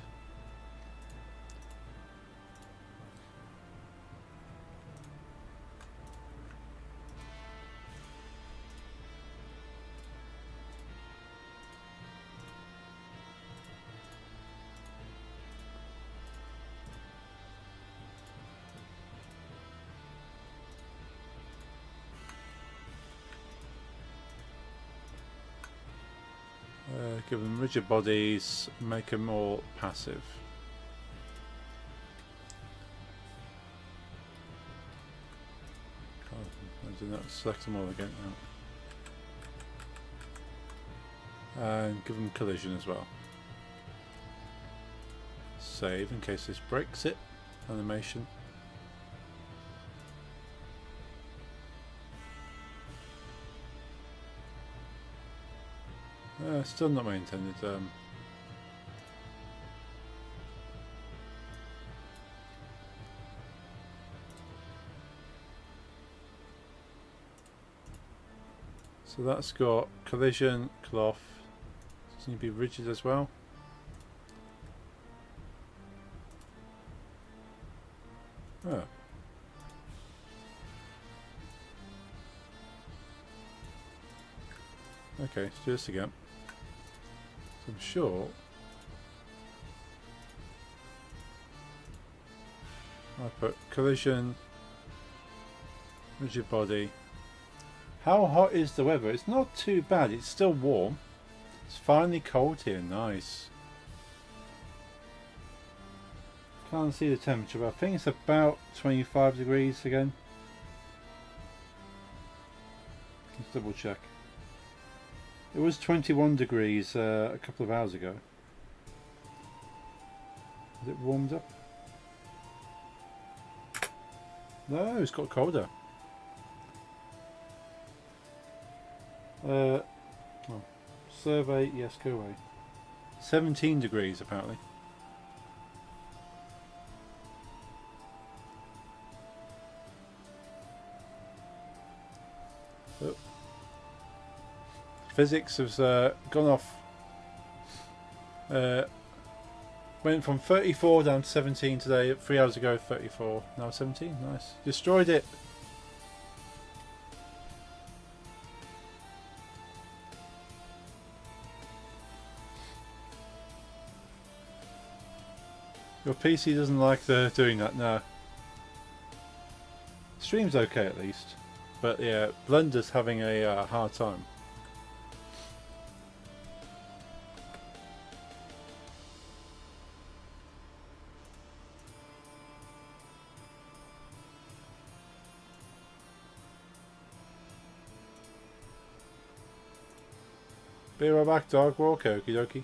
Give them rigid bodies, make them more passive. I do not select them all again now. And give them collision as well. Save in case this breaks it. Animation. Still not my intended. So that's got collision, cloth. Does it need to be rigid as well? Oh. Okay, let's do this again. So I'm sure I put collision, rigid body. How hot is the weather? It's not too bad, it's still warm. It's finally cold here, nice. Can't see the temperature, but I think it's about 25 degrees again. Let's double check. It was 21 degrees a couple of hours ago. Has it warmed up? No, it's got colder. Well, survey, yes, go away. 17 degrees apparently. Oh. Physics has gone off Went from 34 down to 17 today. 3 hours ago, 34. Now 17. Nice. Destroyed it. Your PC doesn't like doing that, no. Stream's okay at least. But yeah, Blender's having a hard time. Be right back, dog. We're okay, okie dokie.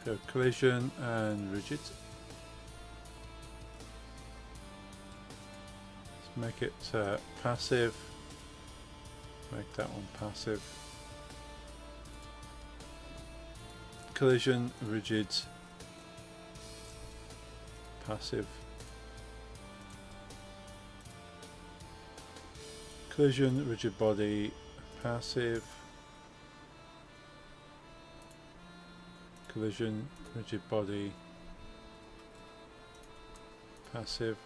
Go collision and rigid. Let's make it passive. Make that one passive. Collision, rigid, passive. Collision, rigid body, passive. Collision, rigid body, passive.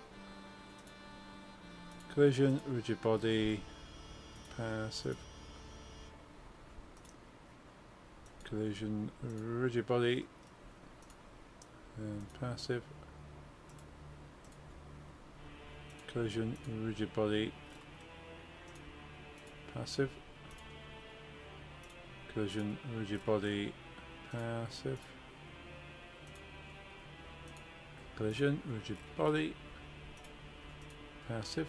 Collision, rigid body, passive. Collision, rigid body, and passive. Collision, rigid body, passive. Collision, rigid body, passive. Collision, rigid body, passive.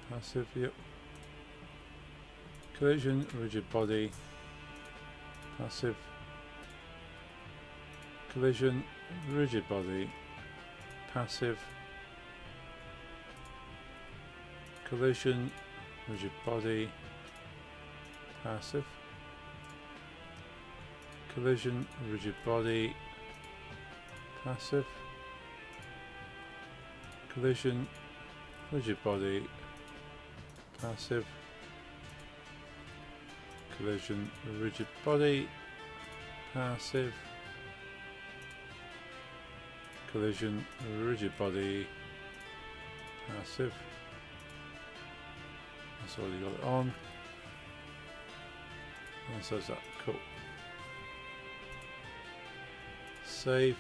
Passive, yep. Collision, rigid body, passive. Collision, rigid body, passive. Collision, rigid body, passive. Collision, rigid body, passive. Collision, rigid body, passive. Collision, rigid body, passive. Collision, rigid body, passive. That's already got it on. And so is that. Cool. Save.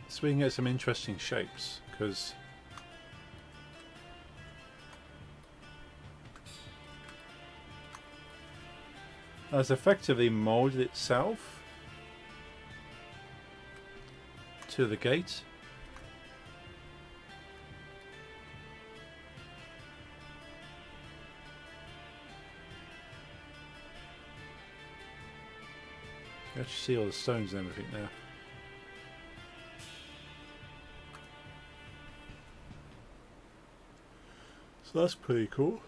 So we can get some interesting shapes, because has effectively molded itself to the gate. You actually see all the stones and everything now. So that's pretty cool.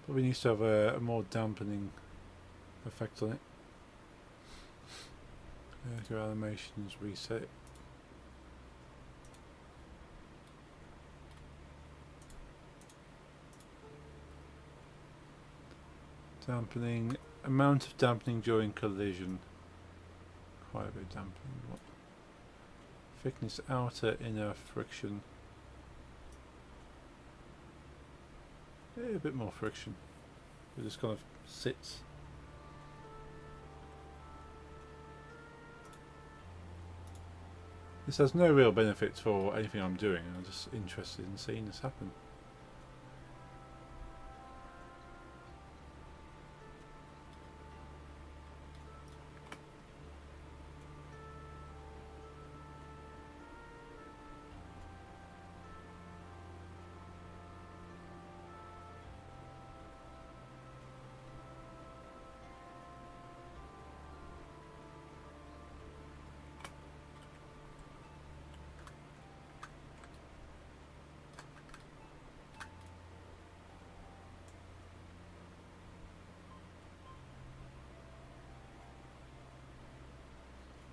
Probably needs to have a more dampening effect on it. Go animations, reset it. Dampening, amount of dampening during collision. Quite a bit of dampening. What? Thickness, outer, inner friction. A bit more friction. It just kind of sits. This has no real benefit for anything I'm doing. I'm just interested in seeing this happen.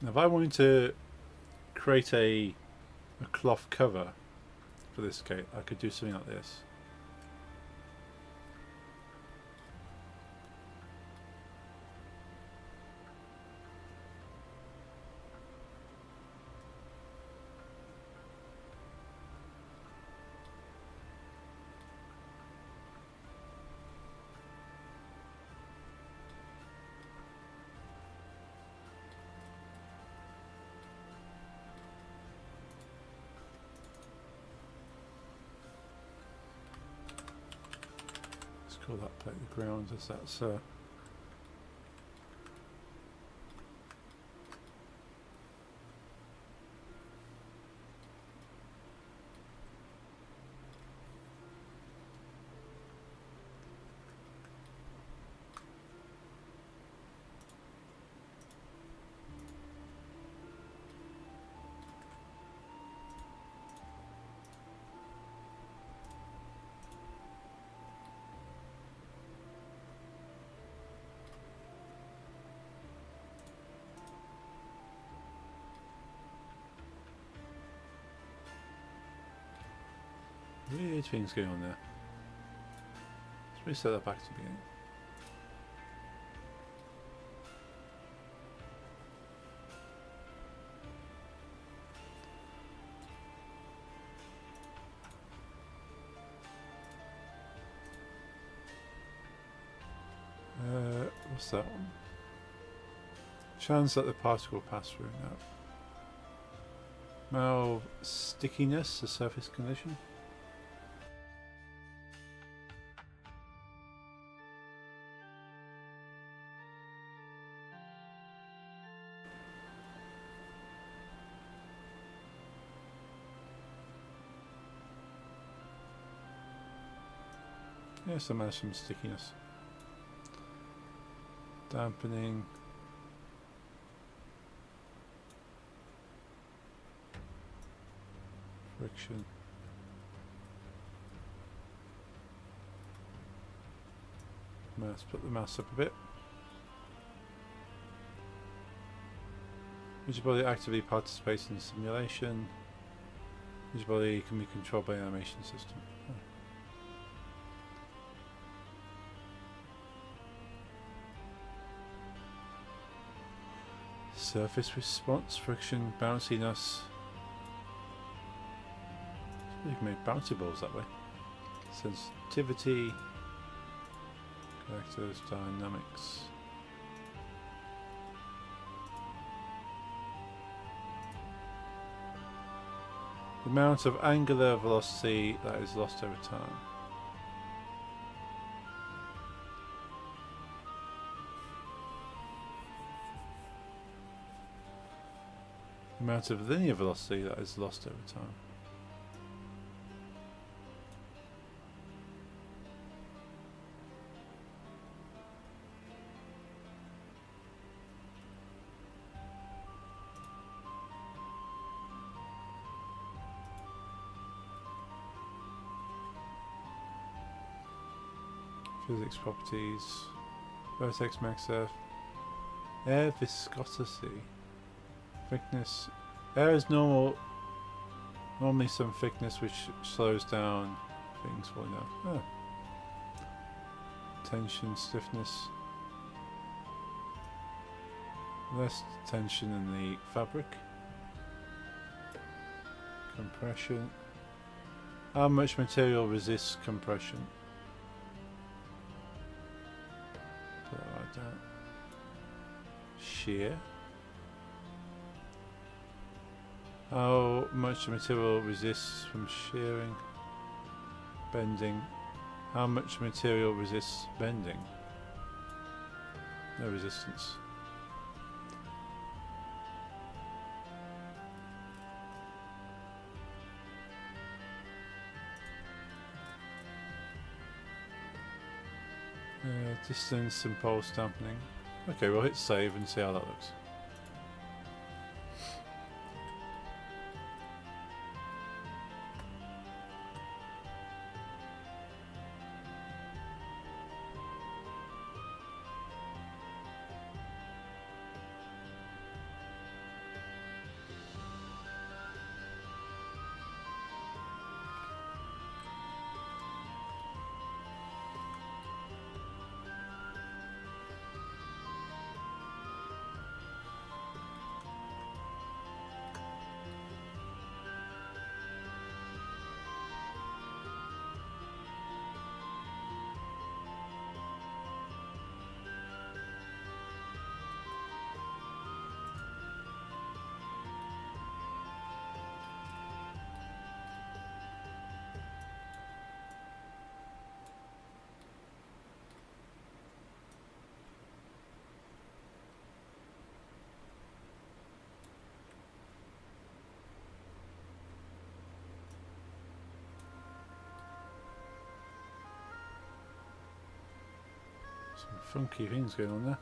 Now, if I wanted to create a cloth cover for this gate, I could do something like this. Call that plate the ground, as that's weird things going on there. Let's reset that back to the beginning. What's that one? Chance that the particle pass through now. Now, stickiness, the surface condition. Yes, I managed some stickiness. Dampening. Friction. Let's put the mouse up a bit. Which body actively participates in the simulation. Which body can be controlled by the animation system. Oh. Surface response, friction, bounciness. You can make bouncy balls that way. Sensitivity, characters, dynamics. The amount of angular velocity that is lost over time. The amount of linear velocity that is lost over time. Physics properties, vertex max F, air viscosity, thickness. Air is normally some thickness which slows down things falling down. Oh. Tension, stiffness, less tension in the fabric. Compression. How much material resists compression? down. Shear. How much the material resists from shearing? Bending. How much material resists bending? No resistance. Distance and pulse dampening. Okay, we'll hit save and see how that looks. Some funky things going on there.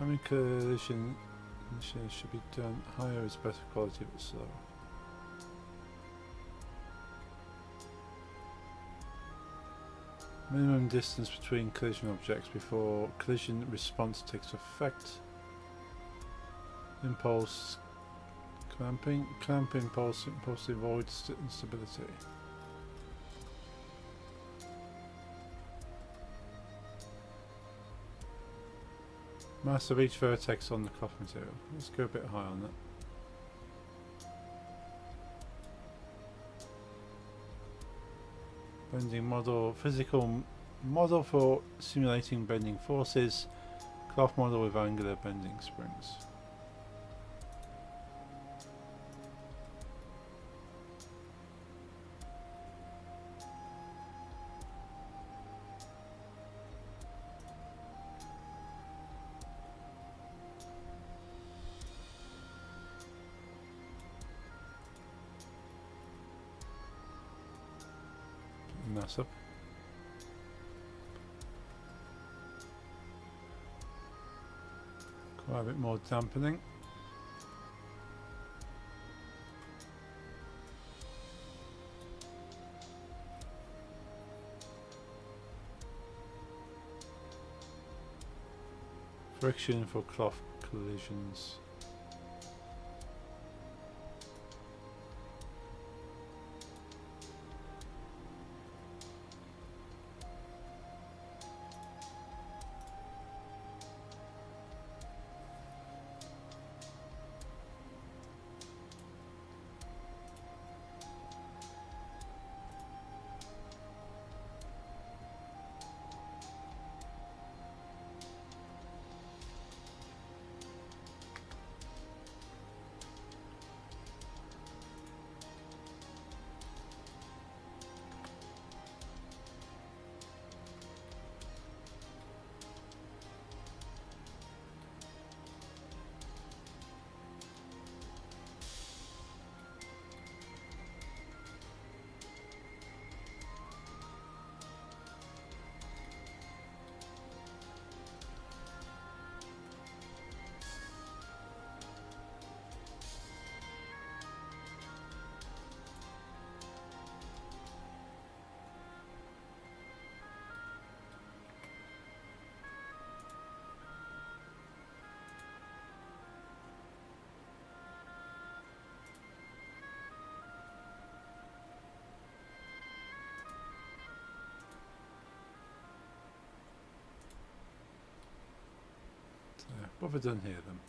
I mean, collision should be done higher is better quality but slower. Minimum distance between collision objects before collision response takes effect. Impulse clamping. Clamp impulse avoids instability. Mass of each vertex on the cloth material. Let's go a bit higher on that. Bending model, physical model for simulating bending forces. Cloth model with angular bending springs. Mass up. Quite a bit more dampening. Friction for cloth collisions. What have I done here then?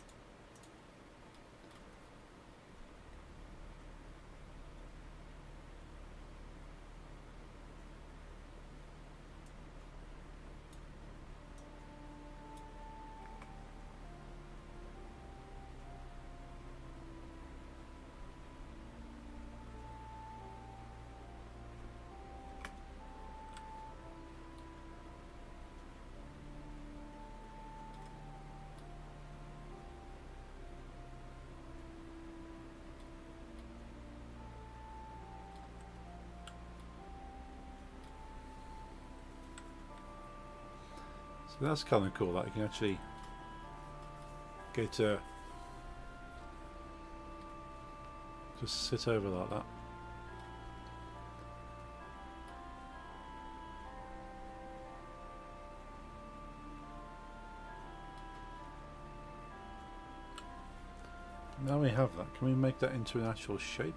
So that's kind of cool that you can actually get to just sit over like that. Now we have that, can we make that into an actual shape?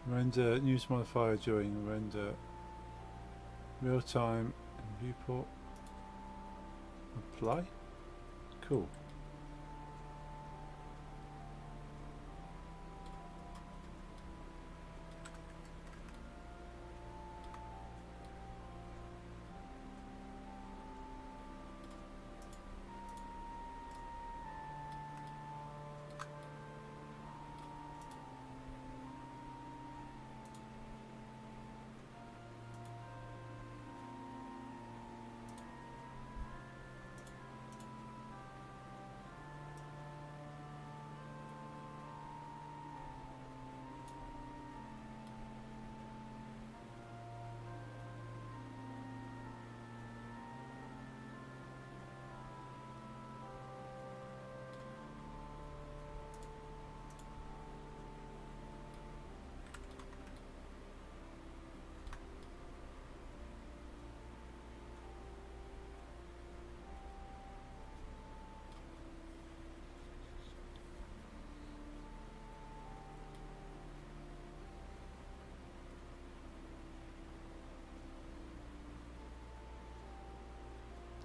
Render news modifier during render real time viewport. Apply. Cool.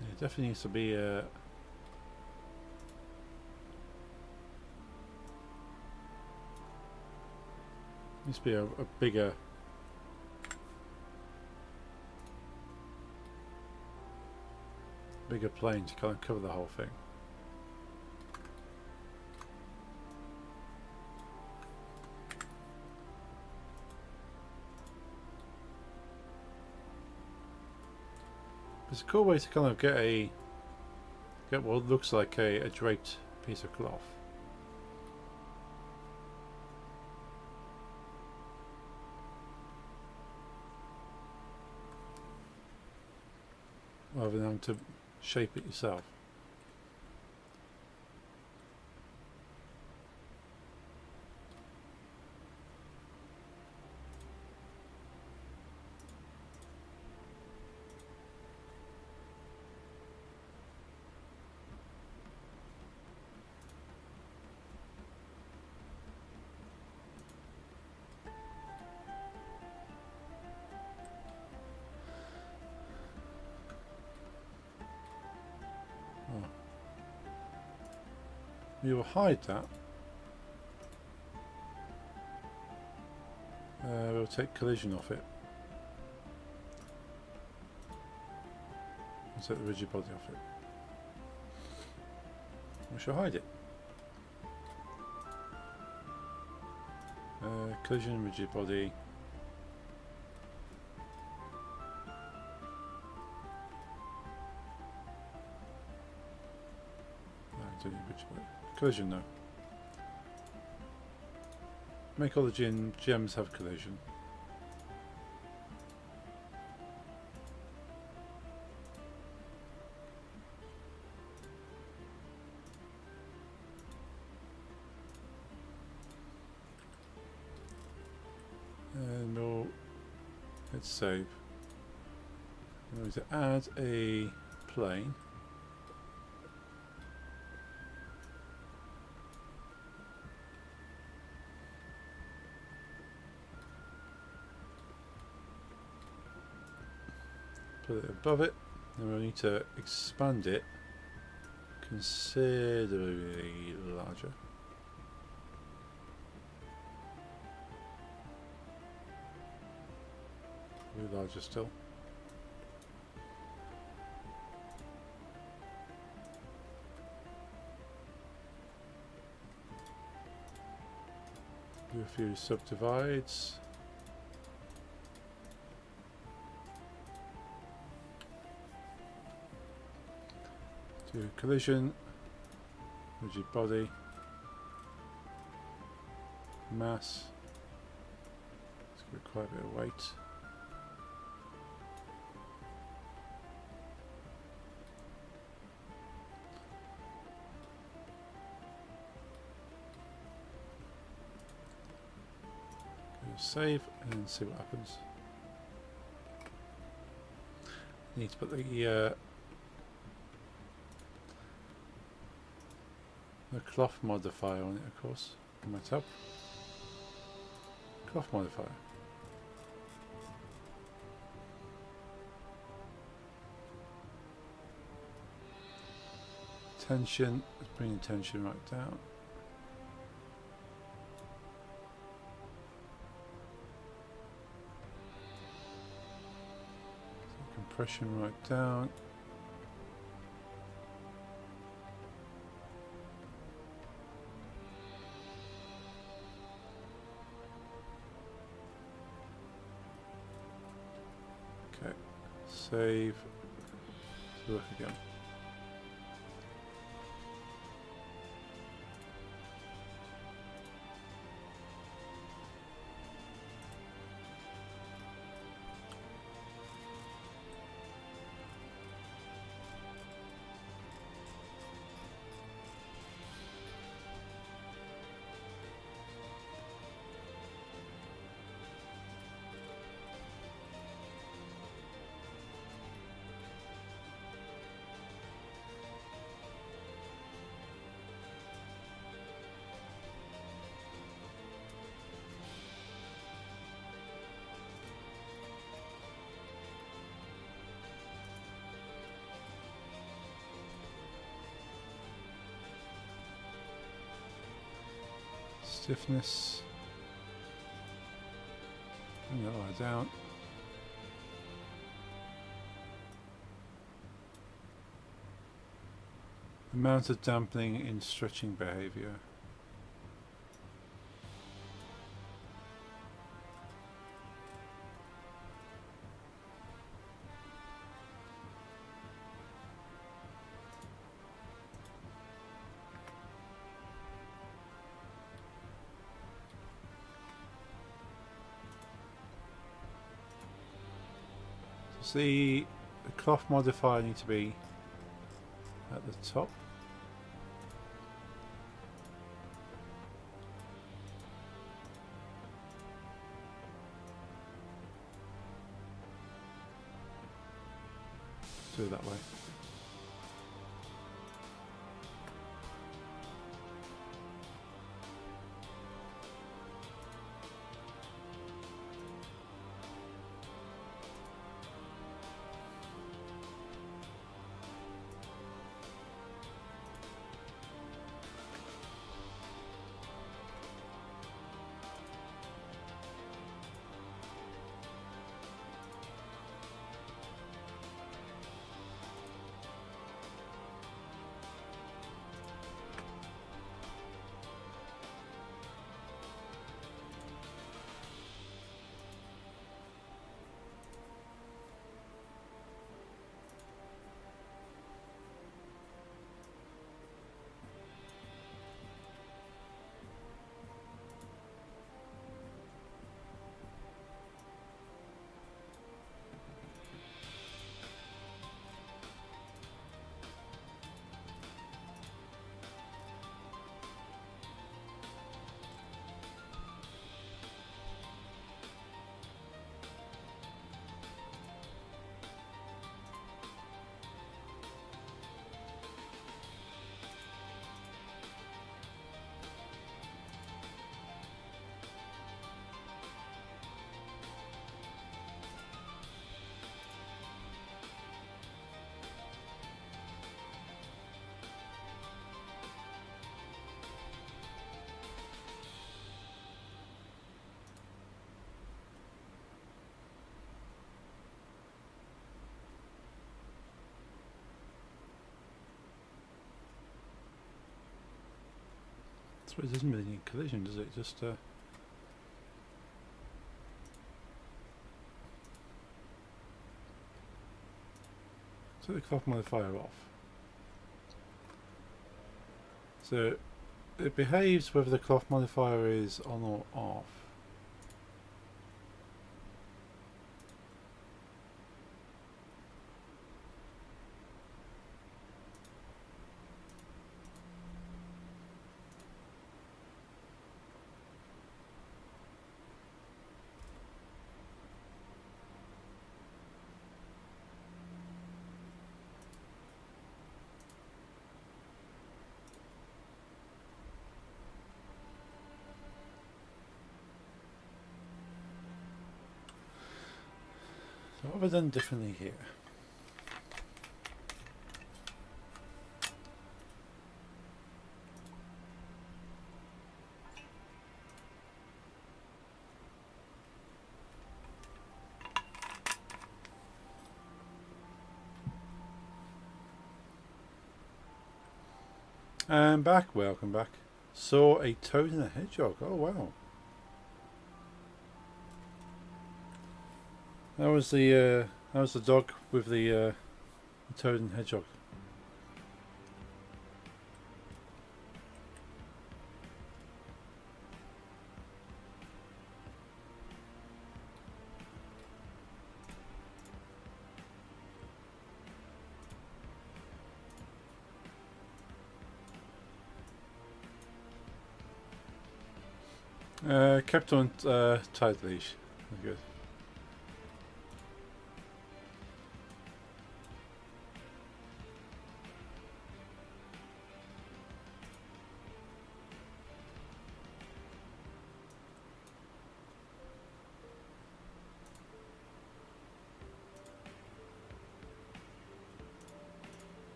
It definitely needs to be a bigger plane to kind of cover the whole thing. It's a cool way to kind of get what looks like a draped piece of cloth. Rather than having to shape it yourself. We will hide that. We'll take collision off it. We'll take the rigid body off it. We shall hide it. Collision, rigid body. No, don't need rigid body. Collision though. Make all the gems have collision. And let's save. I'm going to add a plane. Put it above it, and we'll need to expand it considerably larger. Probably larger still. Do a few subdivides. Do collision, rigid body, mass. It's going to require a bit of weight. Save and see what happens. Need to put the cloth modifier on it, of course, on my tab. Cloth modifier. Tension. Let's bring the tension right down. Compression right down. Okay, save, look again. Stiffness. Bring that all down. Amount of dampening in stretching behavior. The cloth modifier needs to be at the top. Do it that way. suppose it doesn't really need collision, does it? Just take the cloth modifier off. So it behaves whether the cloth modifier is on or off. So what have I done differently here? And back, welcome back. Saw a toad and a hedgehog. Oh wow. That was the dog with the toad and hedgehog. Kept on tight leash. Good.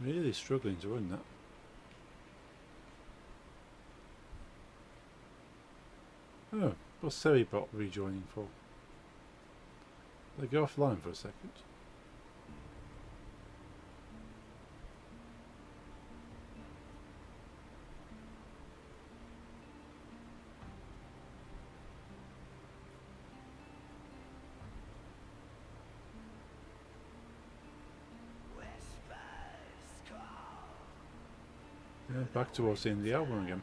Really struggling to run that. Oh, what's Seribot rejoining for? They go offline for a second. Yeah, back towards the end of the album again.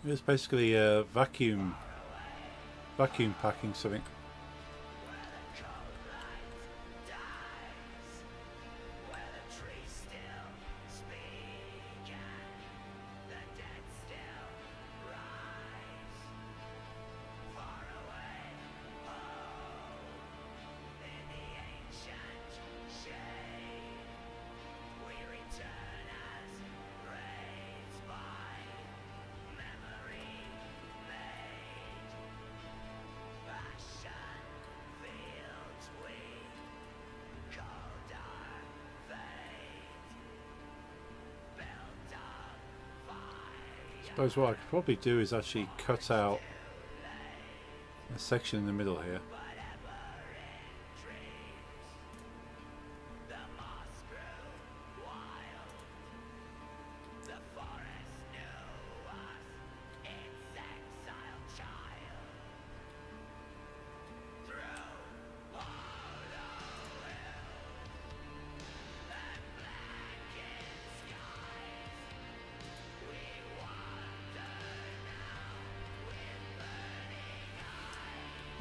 It's basically a vacuum packing something. suppose what I could probably do is actually cut out a section in the middle here.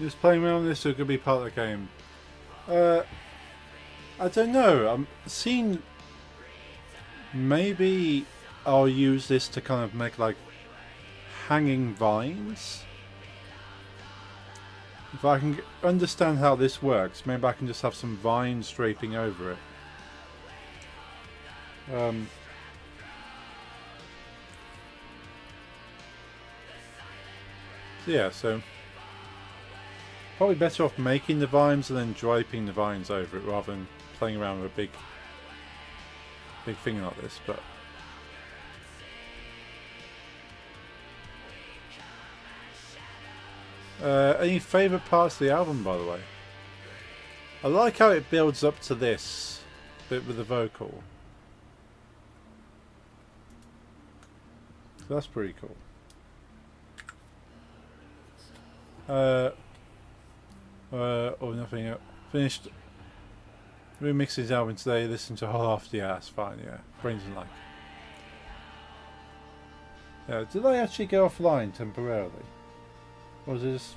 Just playing around with this, or could be part of the game. I don't know. I'm seeing. Maybe I'll use this to kind of make like hanging vines. If I can understand how this works, maybe I can just have some vines draping over it. Yeah, so probably better off making the vines and then draping the vines over it rather than playing around with a big thing like this. But any favourite parts of the album, by the way? I like how it builds up to this bit with the vocal. So that's pretty cool. Or nothing else. Finished remixing his album today, listened to half the ass, fine, yeah. Brains and like. Did I actually go offline temporarily? Or was this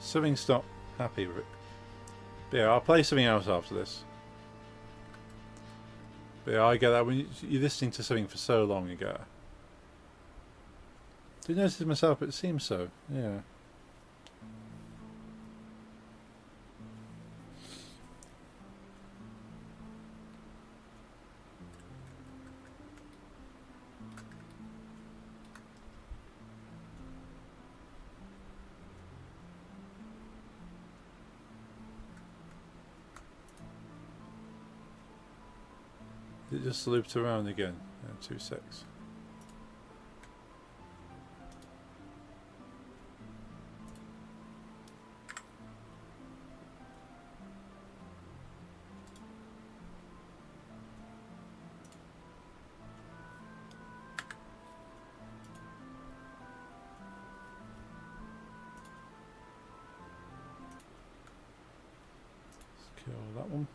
something's not happy with it? But yeah, I'll play something else after this. But yeah, I get that when you're listening to something for so long, you go. Didn't notice it myself, but it seems so, yeah. It just looped around again. 2 secs. Let's kill that one.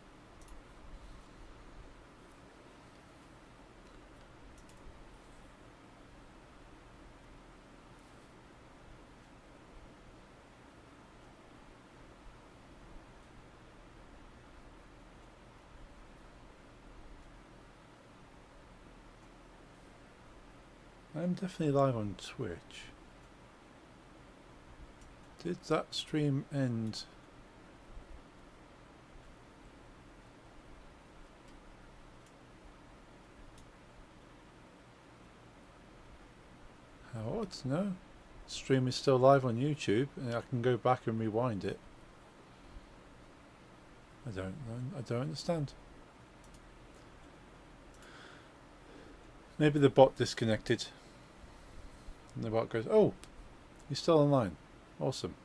I'm definitely live on Twitch. Did that stream end? How odd, no? Stream is still live on YouTube and I can go back and rewind it. I don't understand. Maybe the bot disconnected. And the bot goes, oh, you're still online. Awesome.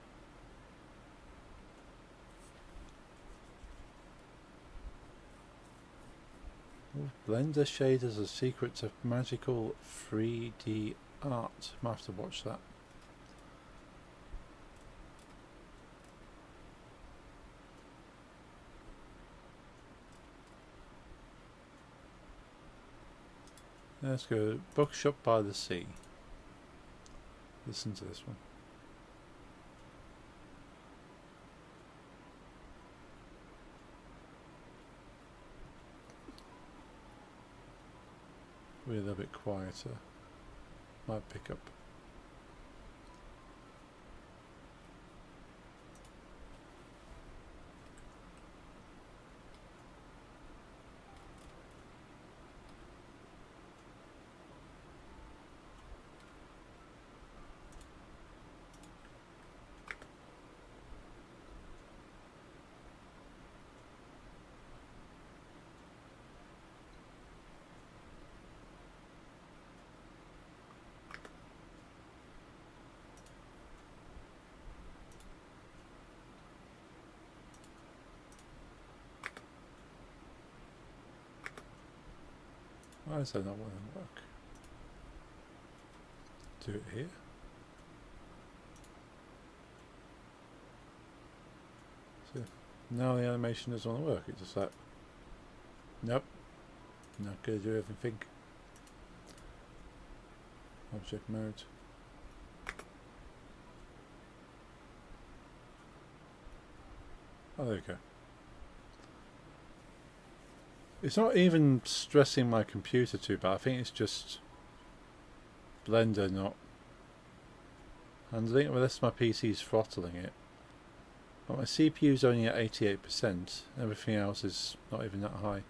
Oh, Blender shaders are secrets of magical 3D art. Might have to watch that. Let's go Bookshop by the Sea. Listen to this one. We're a little bit quieter. Might pick up. Why is that not want to work? Do it here. So now the animation doesn't want to work. It's just like, nope, not going to do everything. Object mode. Oh, there we go. It's not even stressing my computer too bad. I think it's just Blender not handling it. Well, that's my PC's throttling it. But my CPU's only at 88%. Everything else is not even that high.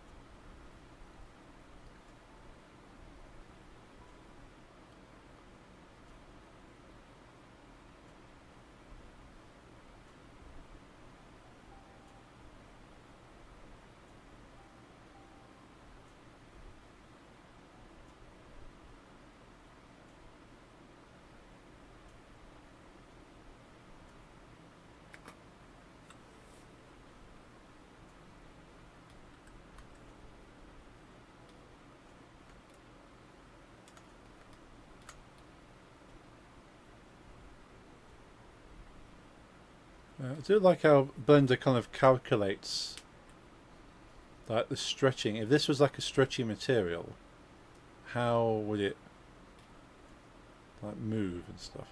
I do like how Blender kind of calculates like the stretching. If this was like a stretchy material, how would it like move and stuff?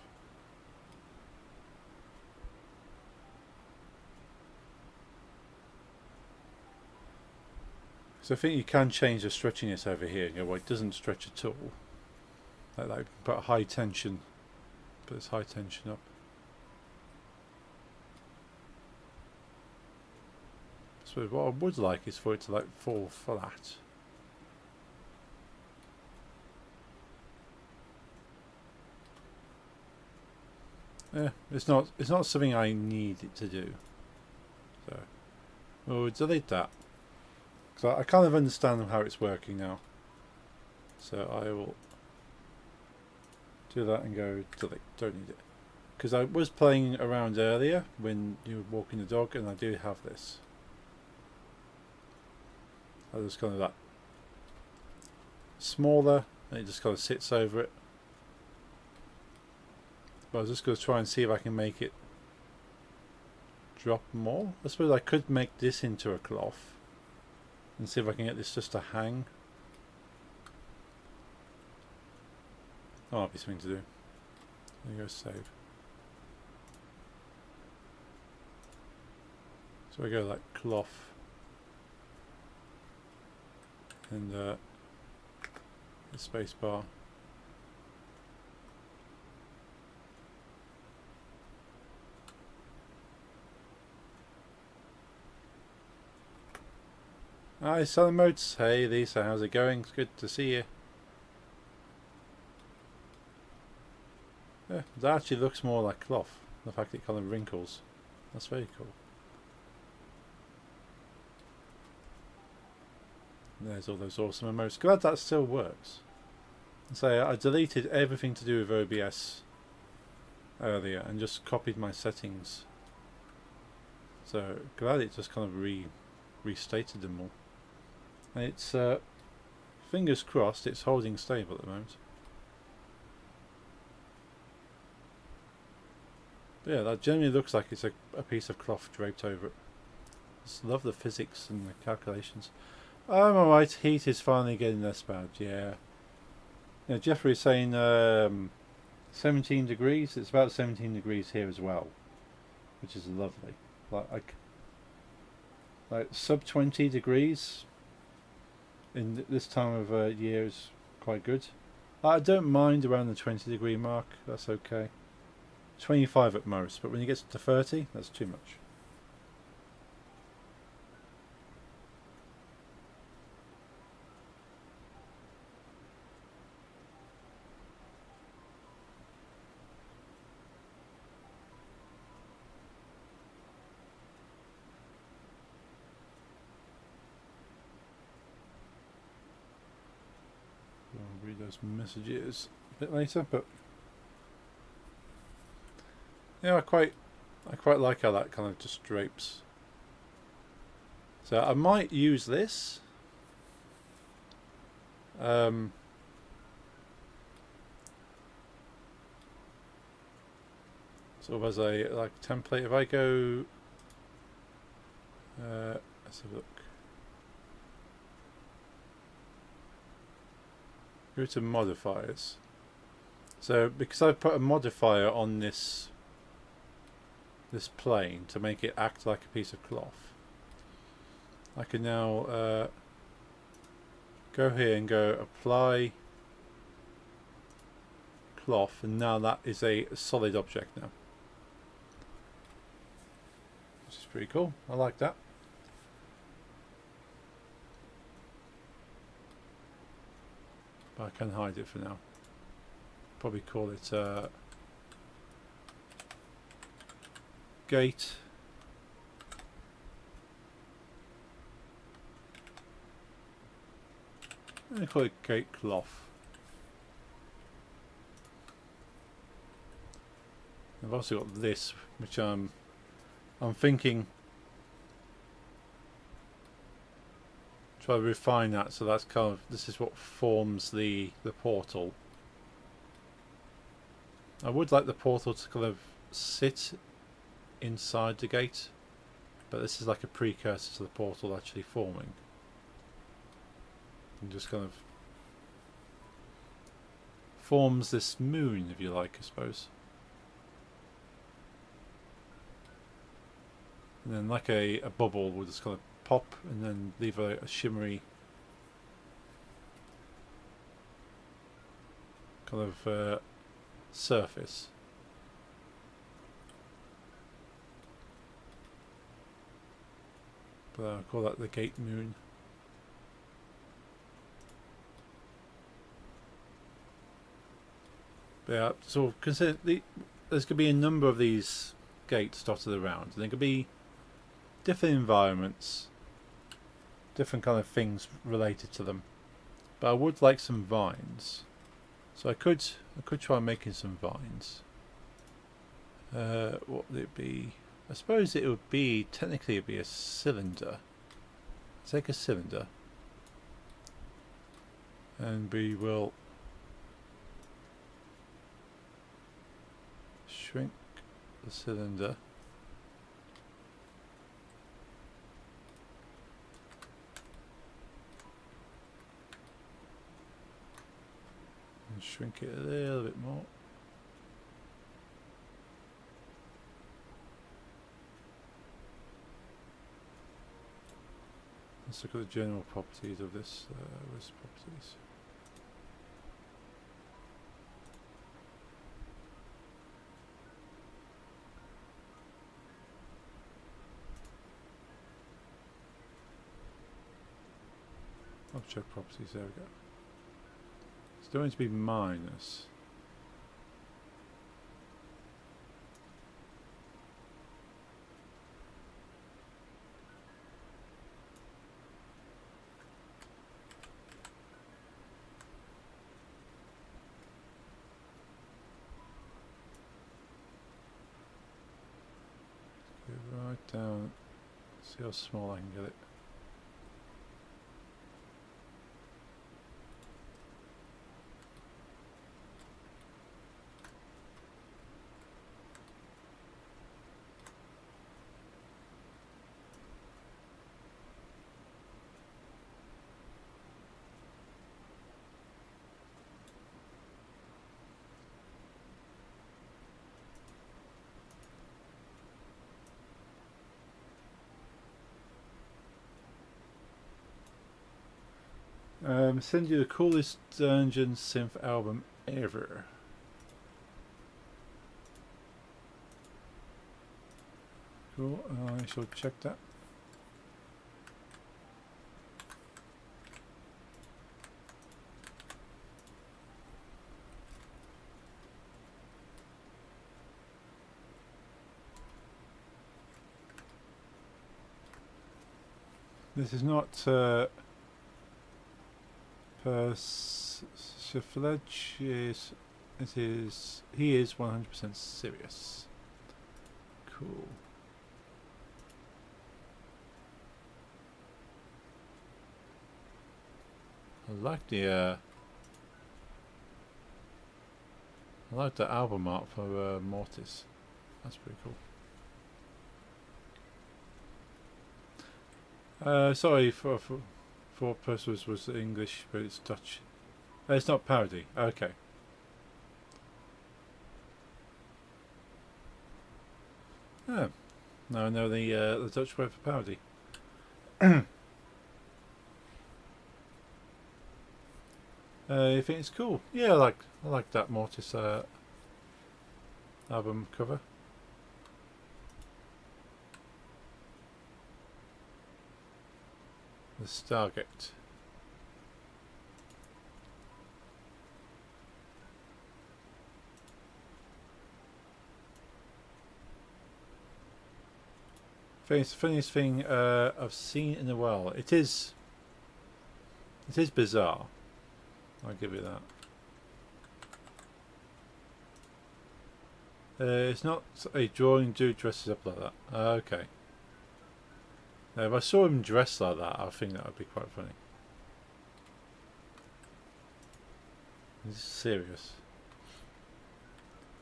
So I think you can change the stretchiness over here. You know, well, it doesn't stretch at all. Like put a high tension, put this high tension up. So what I would like is for it to like fall flat. Yeah, it's not something I need it to do. So we'll delete that. Because I kind of understand how it's working now. So I will do that and go delete. Don't need it. Because I was playing around earlier when you were walking the dog, and I do have this. I just kind of that smaller, and it just kind of sits over it. But I was just going to try and see if I can make it drop more. I suppose I could make this into a cloth and see if I can get this just to hang. Oh, that'll be something to do. There you go, save. So I go like cloth and the space bar. Hi, Southern Modes. Hey Lisa, how's it going? It's good to see you. Yeah, that actually looks more like cloth. The fact it kind of wrinkles. That's very cool. There's all those awesome emotes. Glad that still works. So I deleted everything to do with OBS earlier and just copied my settings. So glad it just kind of restated them all. And it's fingers crossed it's holding stable at the moment. But yeah, that generally looks like it's a piece of cloth draped over it. Just love the physics and the calculations. I'm alright, heat is finally getting less bad, yeah. Yeah, Jeffrey is saying 17 degrees. It's about 17 degrees here as well, which is lovely. Like sub 20 degrees in this time of year is quite good. I don't mind around the 20 degree mark, that's okay. 25 at most, but when you get to 30, that's too much. I'll read those messages a bit later, but yeah, I quite like how that kind of just drapes. So I might use this Um, sort of as a like template. If I go, let's have a look. Go to modifiers. So because I've put a modifier on this plane to make it act like a piece of cloth, I can now go here and go apply cloth, and now that is a solid object now, which is pretty cool. I like that. But I can hide it for now. Probably call it gate. I'm going to call it gate cloth. I've also got this, which I'm thinking try to refine that, so that's kind of, this is what forms the portal. I would like the portal to kind of sit inside the gate, but this is like a precursor to the portal actually forming. And just kind of forms this moon, if you like, I suppose. And then like a bubble will just kind of pop and then leave a shimmery kind of surface. But I'll call that the gate moon. But yeah, so consider there's going to be a number of these gates dotted around, and there could be different environments, different kind of things related to them. But I would like some vines, so I could try making some vines. What would it be? I suppose it would be, technically it'd be a cylinder. Take a cylinder, and we will shrink the cylinder. And shrink it a little bit more. Let's look at the general properties of this. Where's properties? Object properties, there we go. It's going to be minus. Go right down, see how small I can get it. Send you the coolest dungeon synth album ever. Cool, I shall check that. This is not Persiflage is he is 100% serious. Cool. I like the album art for Mortis. That's pretty cool. Sorry for Perseus was English, but it's Dutch. It's not parody. Okay. Oh, now I know the Dutch word for parody. You think it's cool? Yeah, I like that Mortis album cover. The Stargate. It's the funniest thing I've seen in a while. It is bizarre. I'll give you that. It's not a drawing dude dresses up like that. Okay. Now, if I saw him dressed like that, I think that would be quite funny. He's serious.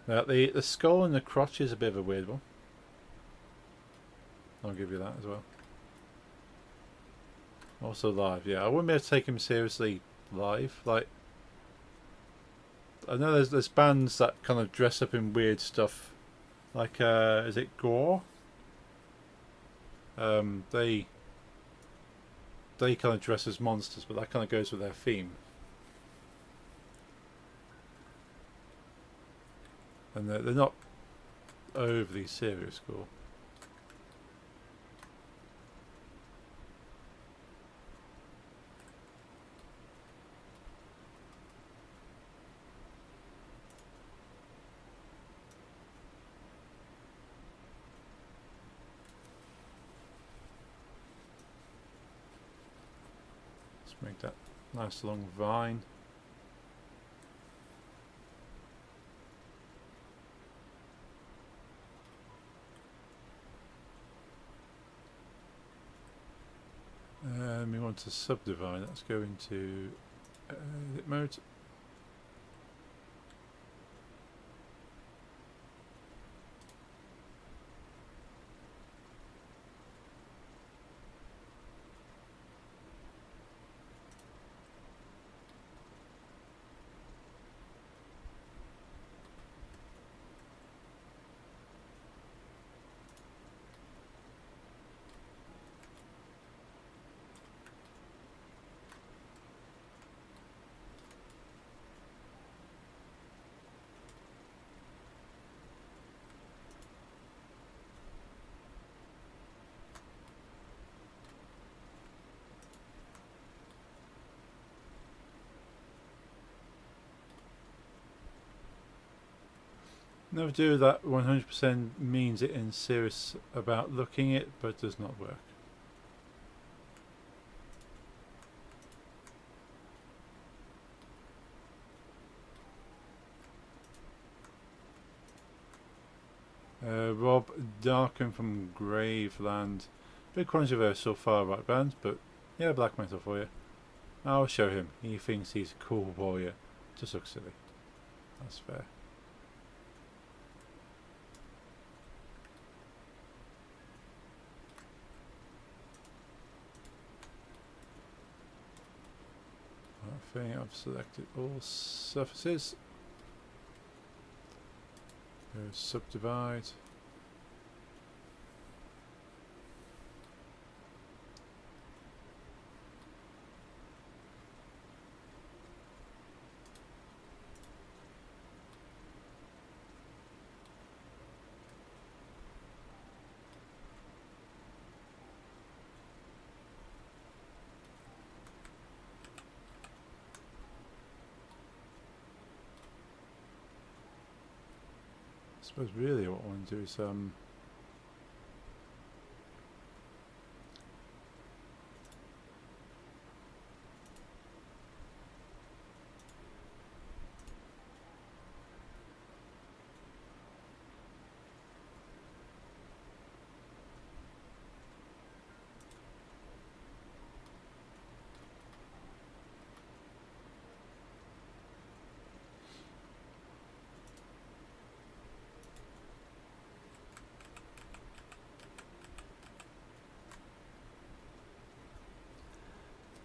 Now, the skull and the crotch is a bit of a weird one. I'll give you that as well. Also live, yeah. I wouldn't be able to take him seriously live. Like, I know there's bands that kind of dress up in weird stuff. Like, is it Gore? They kind of dress as monsters, but that kind of goes with their theme. And they're not overly serious, Gore. Make that nice long vine. We want to subdivide. Let's go into edit mode. Never do that 100% means it in serious about looking it, but does not work. Rob Darken from Graveland. Bit controversial far right band, but yeah, black metal for you. I'll show him. He thinks he's a cool warrior. Just looks silly. That's fair. I think I've selected all surfaces. Go subdivide. I suppose really what I want to do is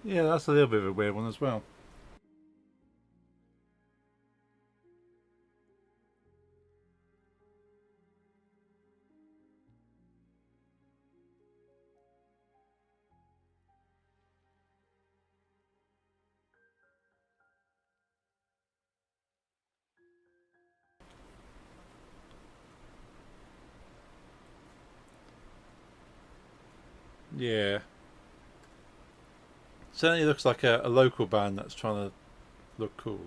Yeah, that's a little bit of a weird one as well. Yeah. Certainly looks like a local band that's trying to look cool.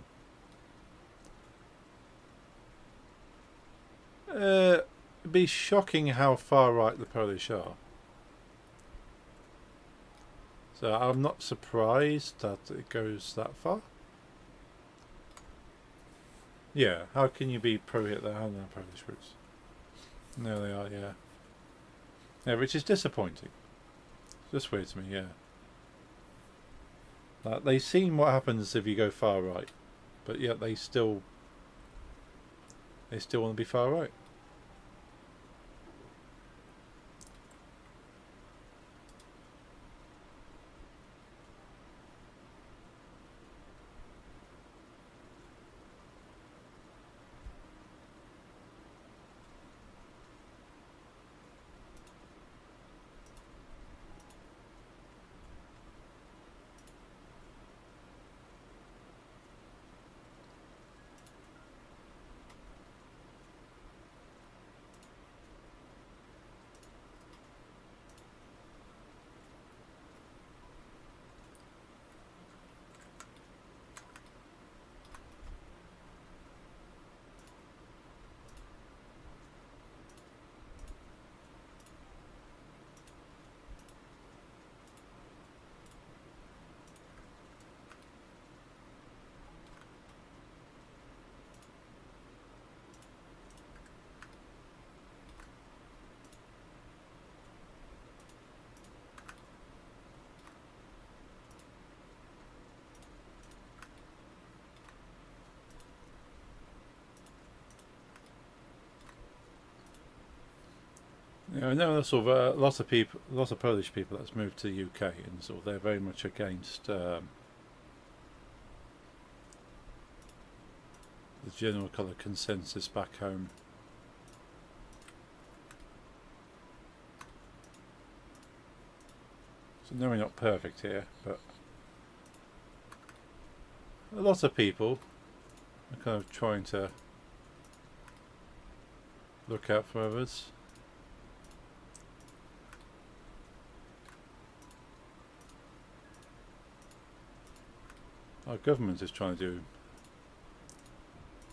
It'd be shocking how far right the Polish are. So I'm not surprised that it goes that far. Yeah, how can you be pro-Hitler and then Polish roots? No, they are, yeah. Yeah, which is disappointing. It's just weird to me, yeah. Like, they've seen what happens if you go far right, but yet they still want to be far right. Yeah, I know sort of lots of people, lots of Polish people that's moved to the UK, and sort of they're very much against the general colour consensus back home. So no, we're not perfect here, but a lot of people are kind of trying to look out for others. Our government is trying to do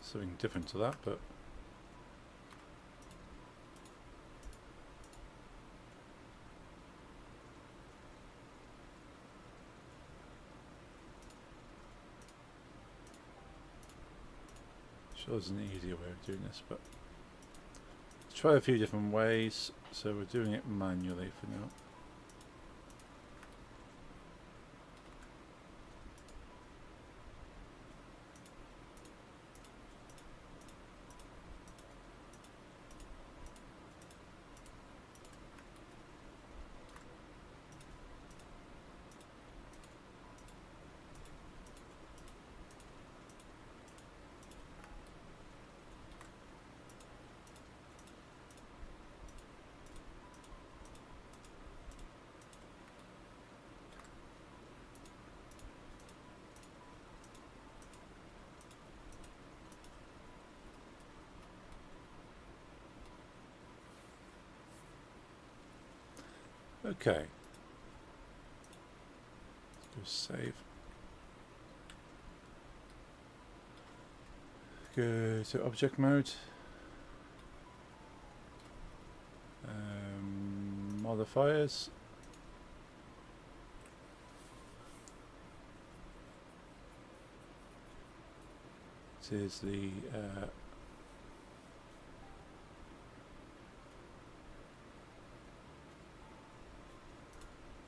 something different to that, but sure there's an easier way of doing this, but let's try a few different ways. So we're doing it manually for now. Okay. Let's go save. Go to object mode. Modifiers. This is the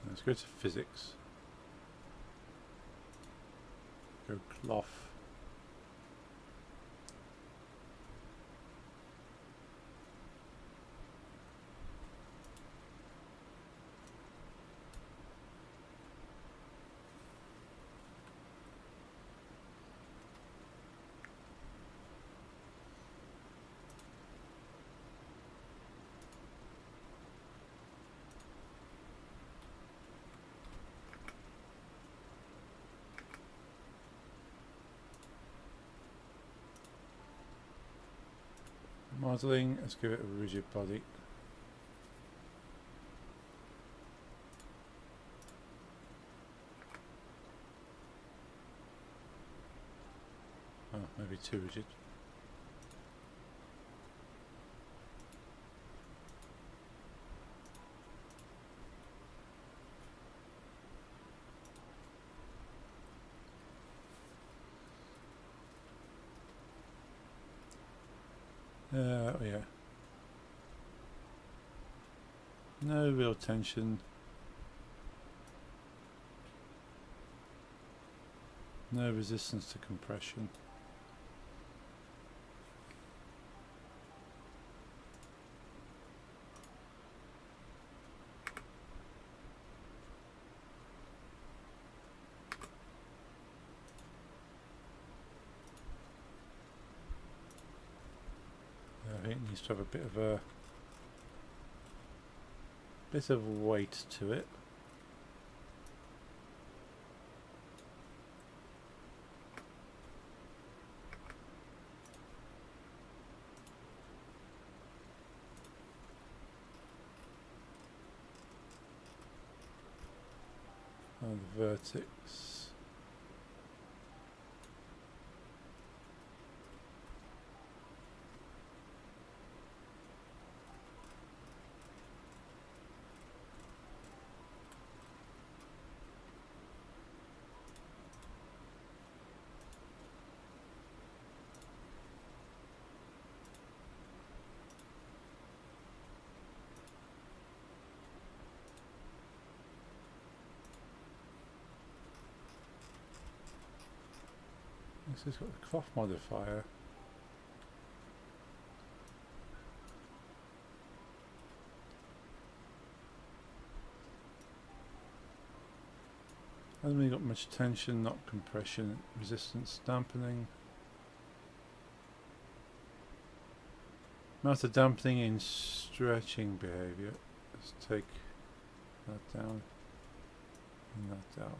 let's go to physics. Go cloth. Modelling, let's give it a rigid body. Oh, maybe too rigid. Oh yeah. No real tension. No resistance to compression. I think it needs to have a bit of weight to it. And the vertex. This has got the cloth modifier. Hasn't really got much tension, not compression, resistance, dampening. Amount of dampening in stretching behavior. Let's take that down and that down.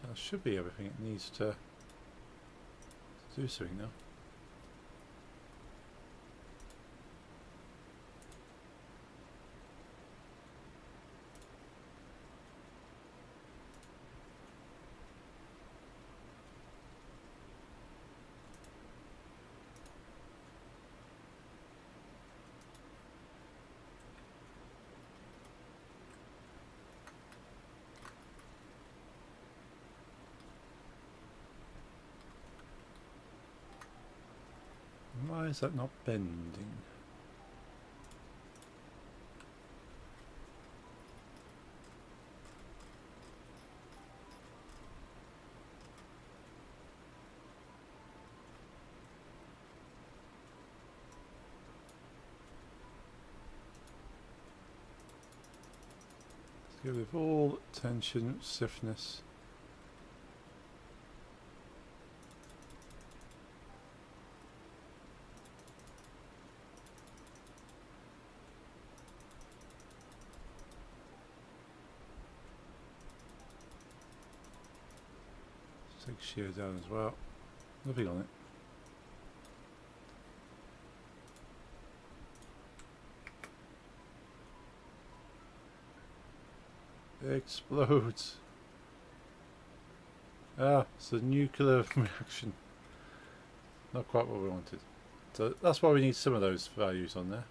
So that should be everything it needs to do something now. Why is that not bending? Let's go with all tension, stiffness. Take shear down as well. Nothing on it. Explodes. Ah, it's a nuclear reaction. Not quite what we wanted. So that's why we need some of those values on there.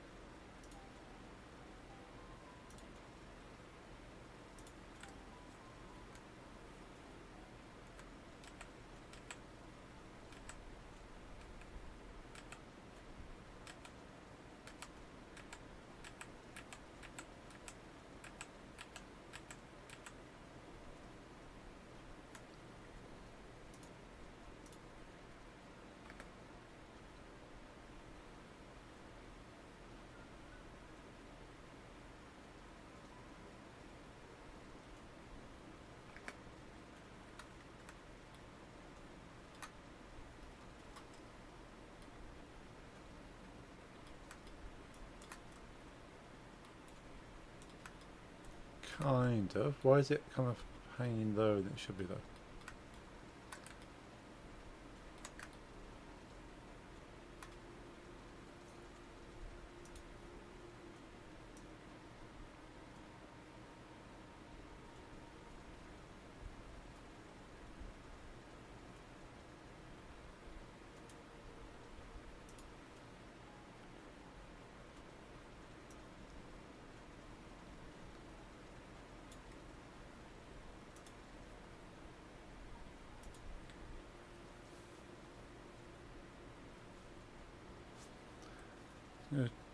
Kind of. Why is it kind of hanging lower than it should be though?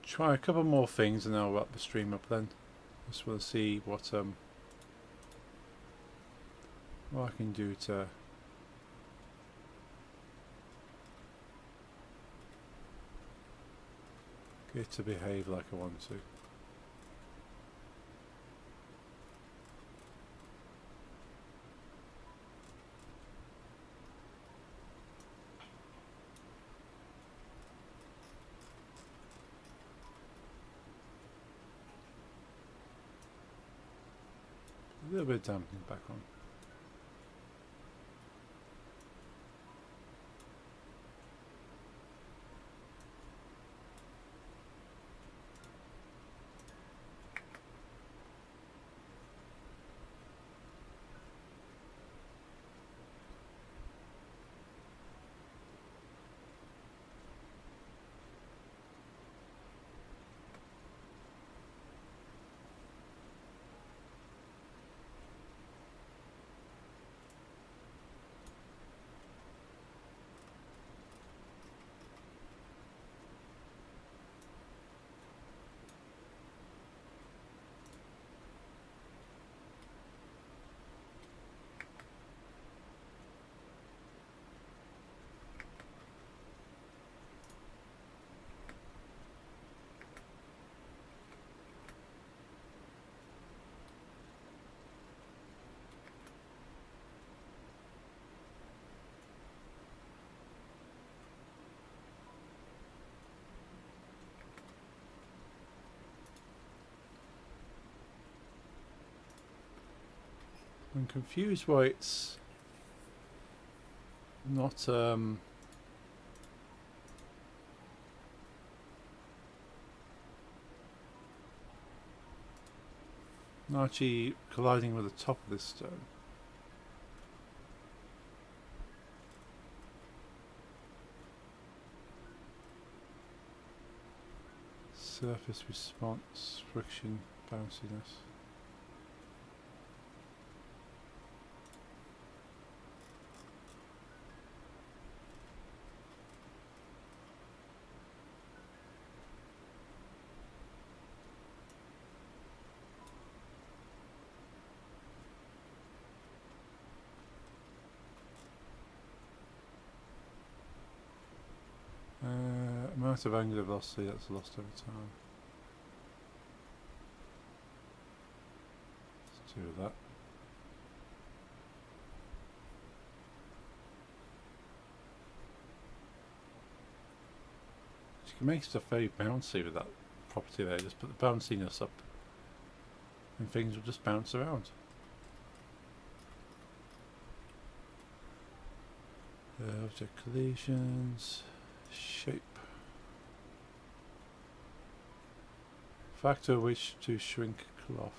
Try a couple more things and then I'll wrap the stream up then. Just want to see what I can do to get it to behave like I want to. A little bit of dampening back on. I'm confused why it's not not actually colliding with the top of this stone. Surface response, friction, bounciness. Amount of angular velocity that's lost over time. Let's do that. You can make stuff very bouncy with that property there. Just put the bounciness up and things will just bounce around. Object collisions, shape. Factor which to shrink cloth.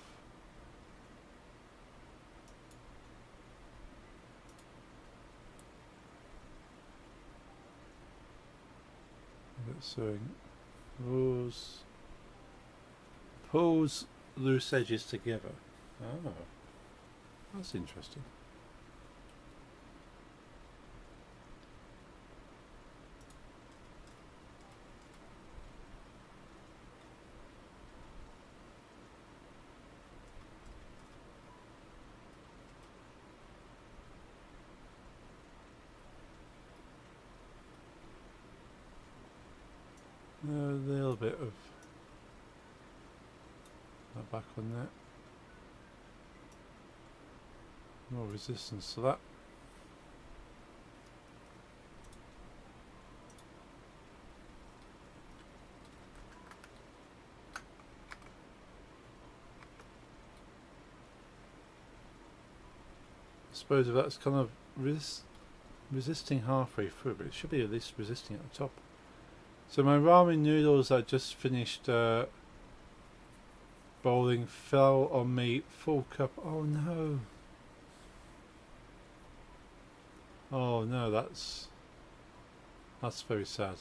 So pulls loose edges together. Oh, that's interesting. A little bit of that back on that. More resistance to that. suppose if that's kind of resisting halfway through, but it should be at least resisting at the top. So my ramen noodles I just finished boiling fell on me, full cup. Oh no. Oh no, that's very sad.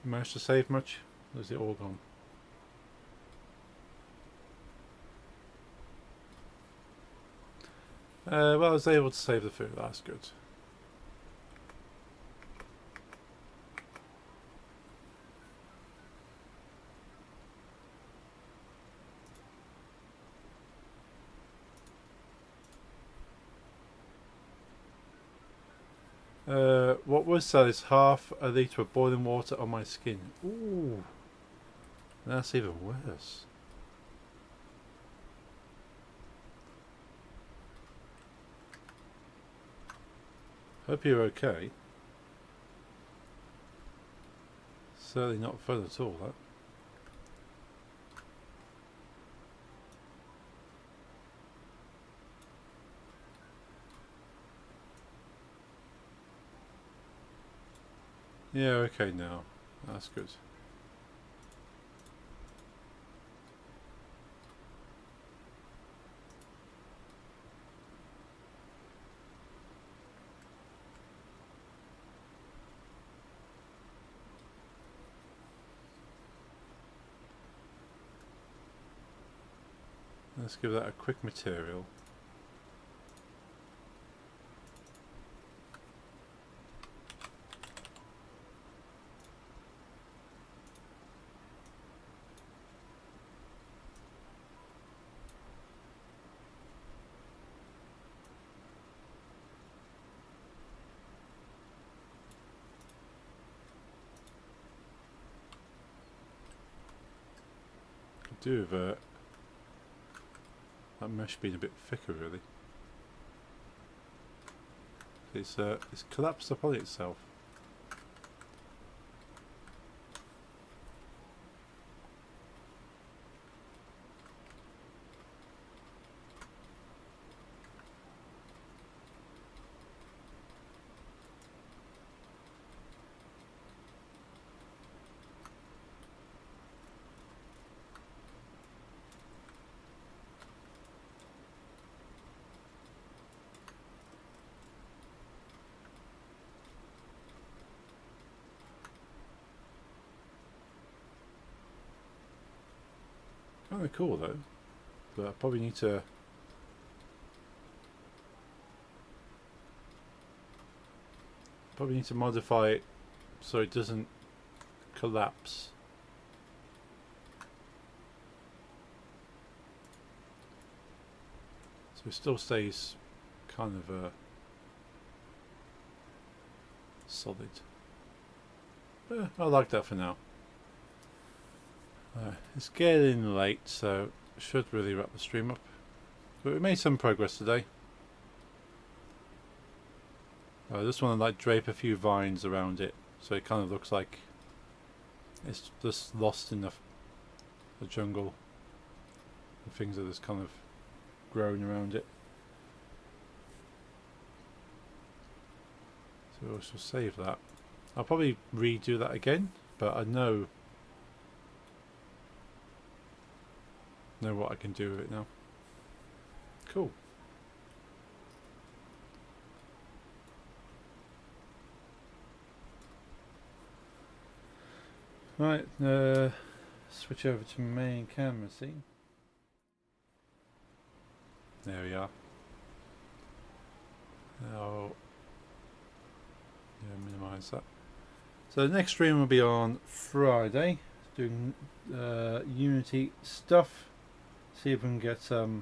You managed to save much? Or is it all gone? Well, I was able to save the food, that's good. What was that is half a litre of boiling water on my skin. Ooh, that's even worse. Hope you're okay. Certainly not fun at all, that. Yeah, okay now. That's good. Let's give that a quick material. Could do with that mesh being a bit thicker, really. It's collapsed upon itself. Kind of cool though, but I probably need to modify it so it doesn't collapse. So it still stays kind of solid. But I like that for now. It's getting late, so should really wrap the stream up. But we made some progress today. I just want to like drape a few vines around it, so it kind of looks like it's just lost in the jungle. And things are just kind of growing around it. So I shall save that. I'll probably redo that again, but I know what I can do with it now. Cool. Right, switch over to main camera scene. There we are. Now, yeah, minimise that. So the next stream will be on Friday, doing Unity stuff. See if we can get the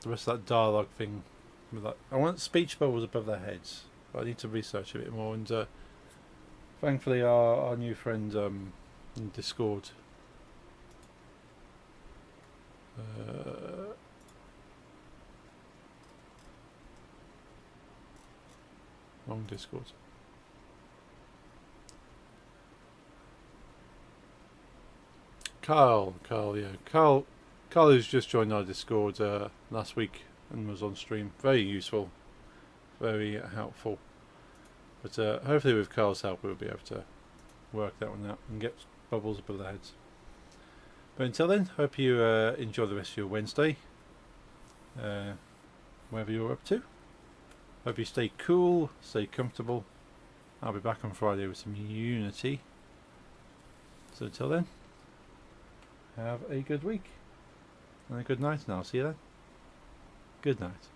rest of that dialogue thing. With that. I want speech bubbles above their heads, but I need to research a bit more. And thankfully, our new friend in Discord Wrong Discord. Carl, yeah. Carl has just joined our Discord last week and was on stream. Very useful, very helpful. But hopefully with Carl's help we'll be able to work that one out and get bubbles above their heads. But until then, hope you enjoy the rest of your Wednesday, wherever you're up to. Hope you stay cool, stay comfortable. I'll be back on Friday with some Unity. So until then, have a good week and a good night, and I'll see you then. Good night.